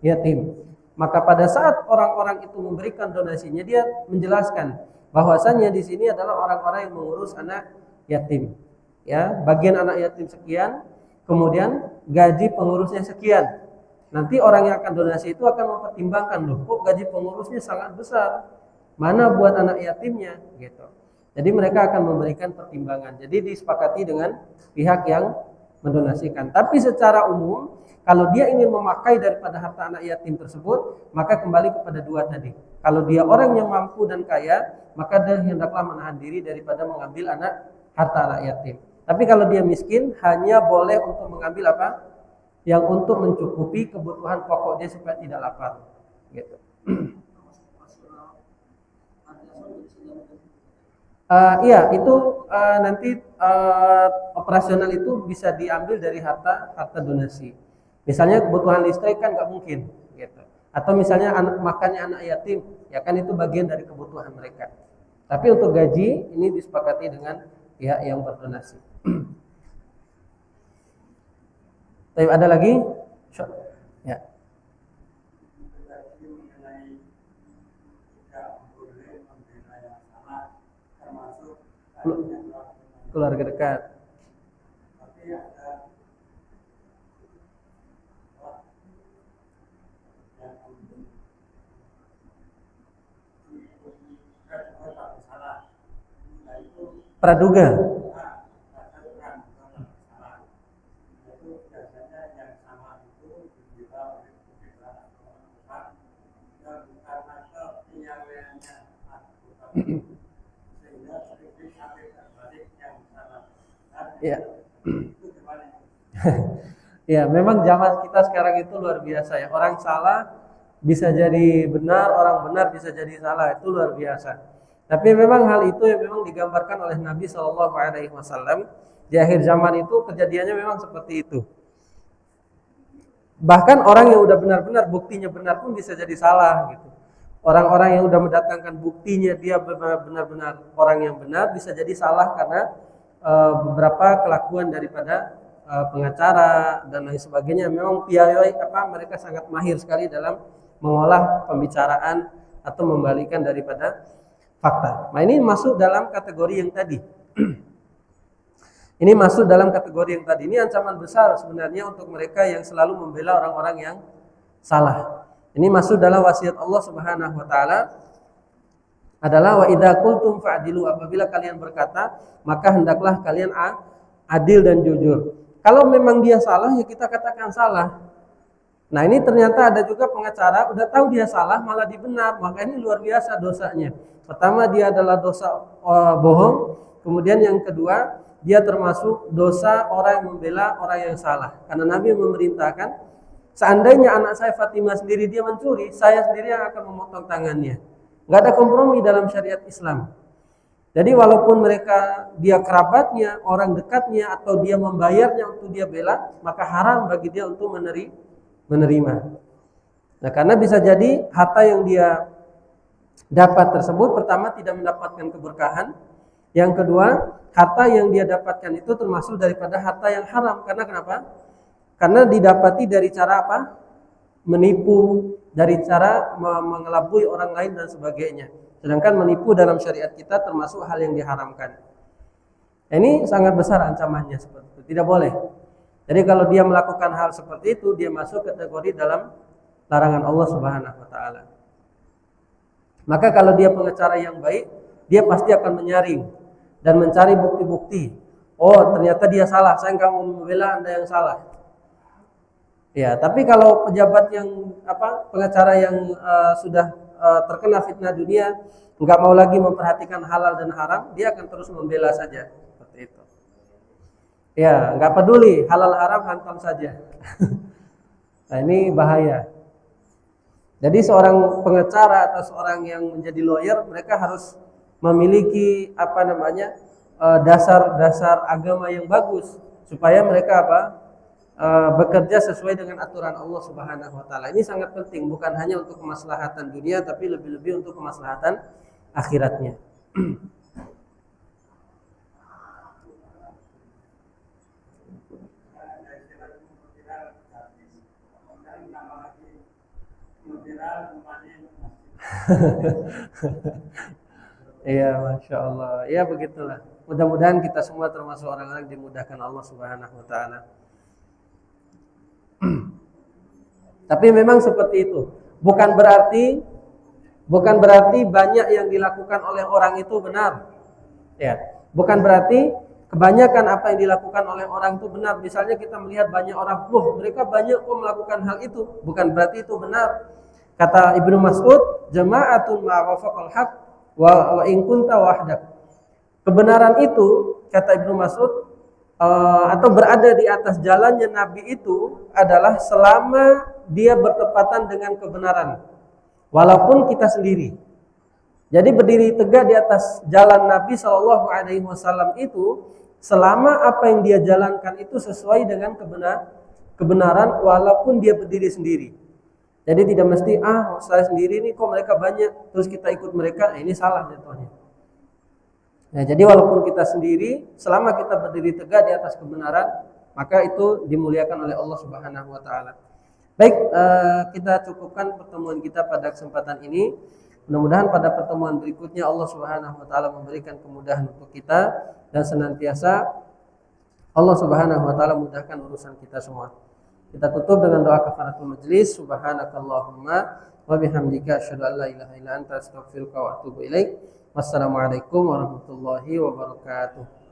B: yatim. Maka pada saat orang-orang itu memberikan donasinya, dia menjelaskan bahwasanya di sini adalah orang-orang yang mengurus anak yatim. Ya, bagian anak yatim sekian, kemudian gaji pengurusnya sekian. Nanti orang yang akan donasi itu akan mempertimbangkan, loh, kok gaji pengurusnya sangat besar, mana buat anak yatimnya, gitu. Jadi mereka akan memberikan pertimbangan. Jadi disepakati dengan pihak yang mendonasikan. Tapi secara umum, kalau dia ingin memakai daripada harta anak yatim tersebut, maka kembali kepada dua tadi. Kalau dia orang yang mampu dan kaya, maka dia hendaklah menahan diri daripada mengambil harta anak yatim. Tapi kalau dia miskin, hanya boleh untuk mengambil apa? Yang untuk mencukupi kebutuhan pokok dia supaya tidak lapar. Gitu. Iya, itu nanti operasional itu bisa diambil dari harta donasi. Misalnya kebutuhan listrik kan nggak mungkin, gitu. Atau misalnya makannya anak yatim, ya kan itu bagian dari kebutuhan mereka. Tapi untuk gaji ini disepakati dengan pihak yang berdonasi. Tapi ada lagi? Ya. Keluarga dekat. Praduga. Ya. Ya, memang zaman kita sekarang itu luar biasa ya. Orang salah bisa jadi benar, orang benar bisa jadi salah, itu luar biasa. Tapi memang hal itu yang memang digambarkan oleh Nabi SAW di akhir zaman itu kejadiannya memang seperti itu. Bahkan orang yang udah benar-benar buktinya benar pun bisa jadi salah gitu. Orang-orang yang udah mendatangkan buktinya dia benar-benar orang yang benar bisa jadi salah karena beberapa kelakuan daripada pengacara dan lain sebagainya. Memang piawai mereka sangat mahir sekali dalam mengolah pembicaraan atau membalikan daripada fakta. Nah, ini masuk dalam kategori yang tadi. Ini masuk dalam kategori yang tadi. Ini ancaman besar sebenarnya untuk mereka yang selalu membela orang-orang yang salah. Ini masuk dalam wasiat Allah Subhanahu wa taala adalah wa idza qultum fa'dilu, apabila kalian berkata maka hendaklah kalian adil dan jujur. Kalau memang dia salah ya kita katakan salah. Nah, ini ternyata ada juga pengacara udah tahu dia salah malah dibenar, maka ini luar biasa dosanya. Pertama dia adalah dosa bohong, kemudian yang kedua dia termasuk dosa orang yang membela orang yang salah. Karena Nabi memerintahkan, seandainya anak saya Fatimah sendiri dia mencuri, saya sendiri yang akan memotong tangannya. Nggak ada kompromi dalam syariat Islam. Jadi walaupun mereka dia kerabatnya, orang dekatnya, atau dia membayarnya untuk dia bela, maka haram bagi dia untuk menerima. Nah, karena bisa jadi harta yang dia dapat tersebut pertama tidak mendapatkan keberkahan. Yang kedua, harta yang dia dapatkan itu termasuk daripada harta yang haram. Karena kenapa? Karena didapati dari cara apa? menipu, dari cara mengelabui orang lain dan sebagainya. Sedangkan menipu dalam syariat kita termasuk hal yang diharamkan. Ini sangat besar ancamannya seperti itu. Tidak boleh. Jadi kalau dia melakukan hal seperti itu, dia masuk kategori dalam larangan Allah Subhanahu wa taala. Maka kalau dia pengacara yang baik, dia pasti akan menyaring dan mencari bukti-bukti. Oh, ternyata dia salah, saya nggak mau membela Anda yang salah. Ya, tapi kalau pejabat yang pengacara yang sudah terkena fitnah dunia, nggak mau lagi memperhatikan halal dan haram, dia akan terus membela saja seperti itu. Ya, nggak peduli halal haram, hantam saja. Nah, ini bahaya. Jadi seorang pengacara atau seorang yang menjadi lawyer, mereka harus memiliki dasar-dasar agama yang bagus supaya mereka bekerja sesuai dengan aturan Allah Subhanahu wa taala. Ini sangat penting, bukan hanya untuk kemaslahatan dunia tapi lebih-lebih untuk kemaslahatan akhiratnya. Iya, masya Allah. Ya begitulah. Mudah-mudahan kita semua termasuk orang-orang yang dimudahkan Allah Subhanahu Wa Taala. Tapi memang seperti itu. Bukan berarti banyak yang dilakukan oleh orang itu benar. Ya, bukan berarti kebanyakan apa yang dilakukan oleh orang itu benar. Misalnya kita melihat banyak orang, mereka banyak kok melakukan hal itu. Bukan berarti itu benar. Kata Ibnu Mas'ud, jama'atun ma'wafaqal haq wa in kunta wahdak. Kebenaran itu, kata Ibnu Mas'ud, atau berada di atas jalannya Nabi itu adalah selama dia bertepatan dengan kebenaran, walaupun kita sendiri. Jadi berdiri tegak di atas jalan Nabi SAW itu selama apa yang dia jalankan itu sesuai dengan kebenaran, walaupun dia berdiri sendiri. Jadi tidak mesti saya sendiri nih kok mereka banyak terus kita ikut mereka, ini salah jatuhnya. Nah, jadi walaupun kita sendiri, selama kita berdiri tegak di atas kebenaran, maka itu dimuliakan oleh Allah Subhanahu wa taala. Baik, kita cukupkan pertemuan kita pada kesempatan ini. Mudah-mudahan pada pertemuan berikutnya Allah Subhanahu wa taala memberikan kemudahan untuk kita dan senantiasa Allah Subhanahu wa taala mudahkan urusan kita semua. Kita tutup dengan doa kafaratul majlis. Subhanakallahumma wa bihamdika asyhadu an la ilaha illa anta astaghfiruka wa atubu ilaik. Wassalamualaikum warahmatullahi wabarakatuh.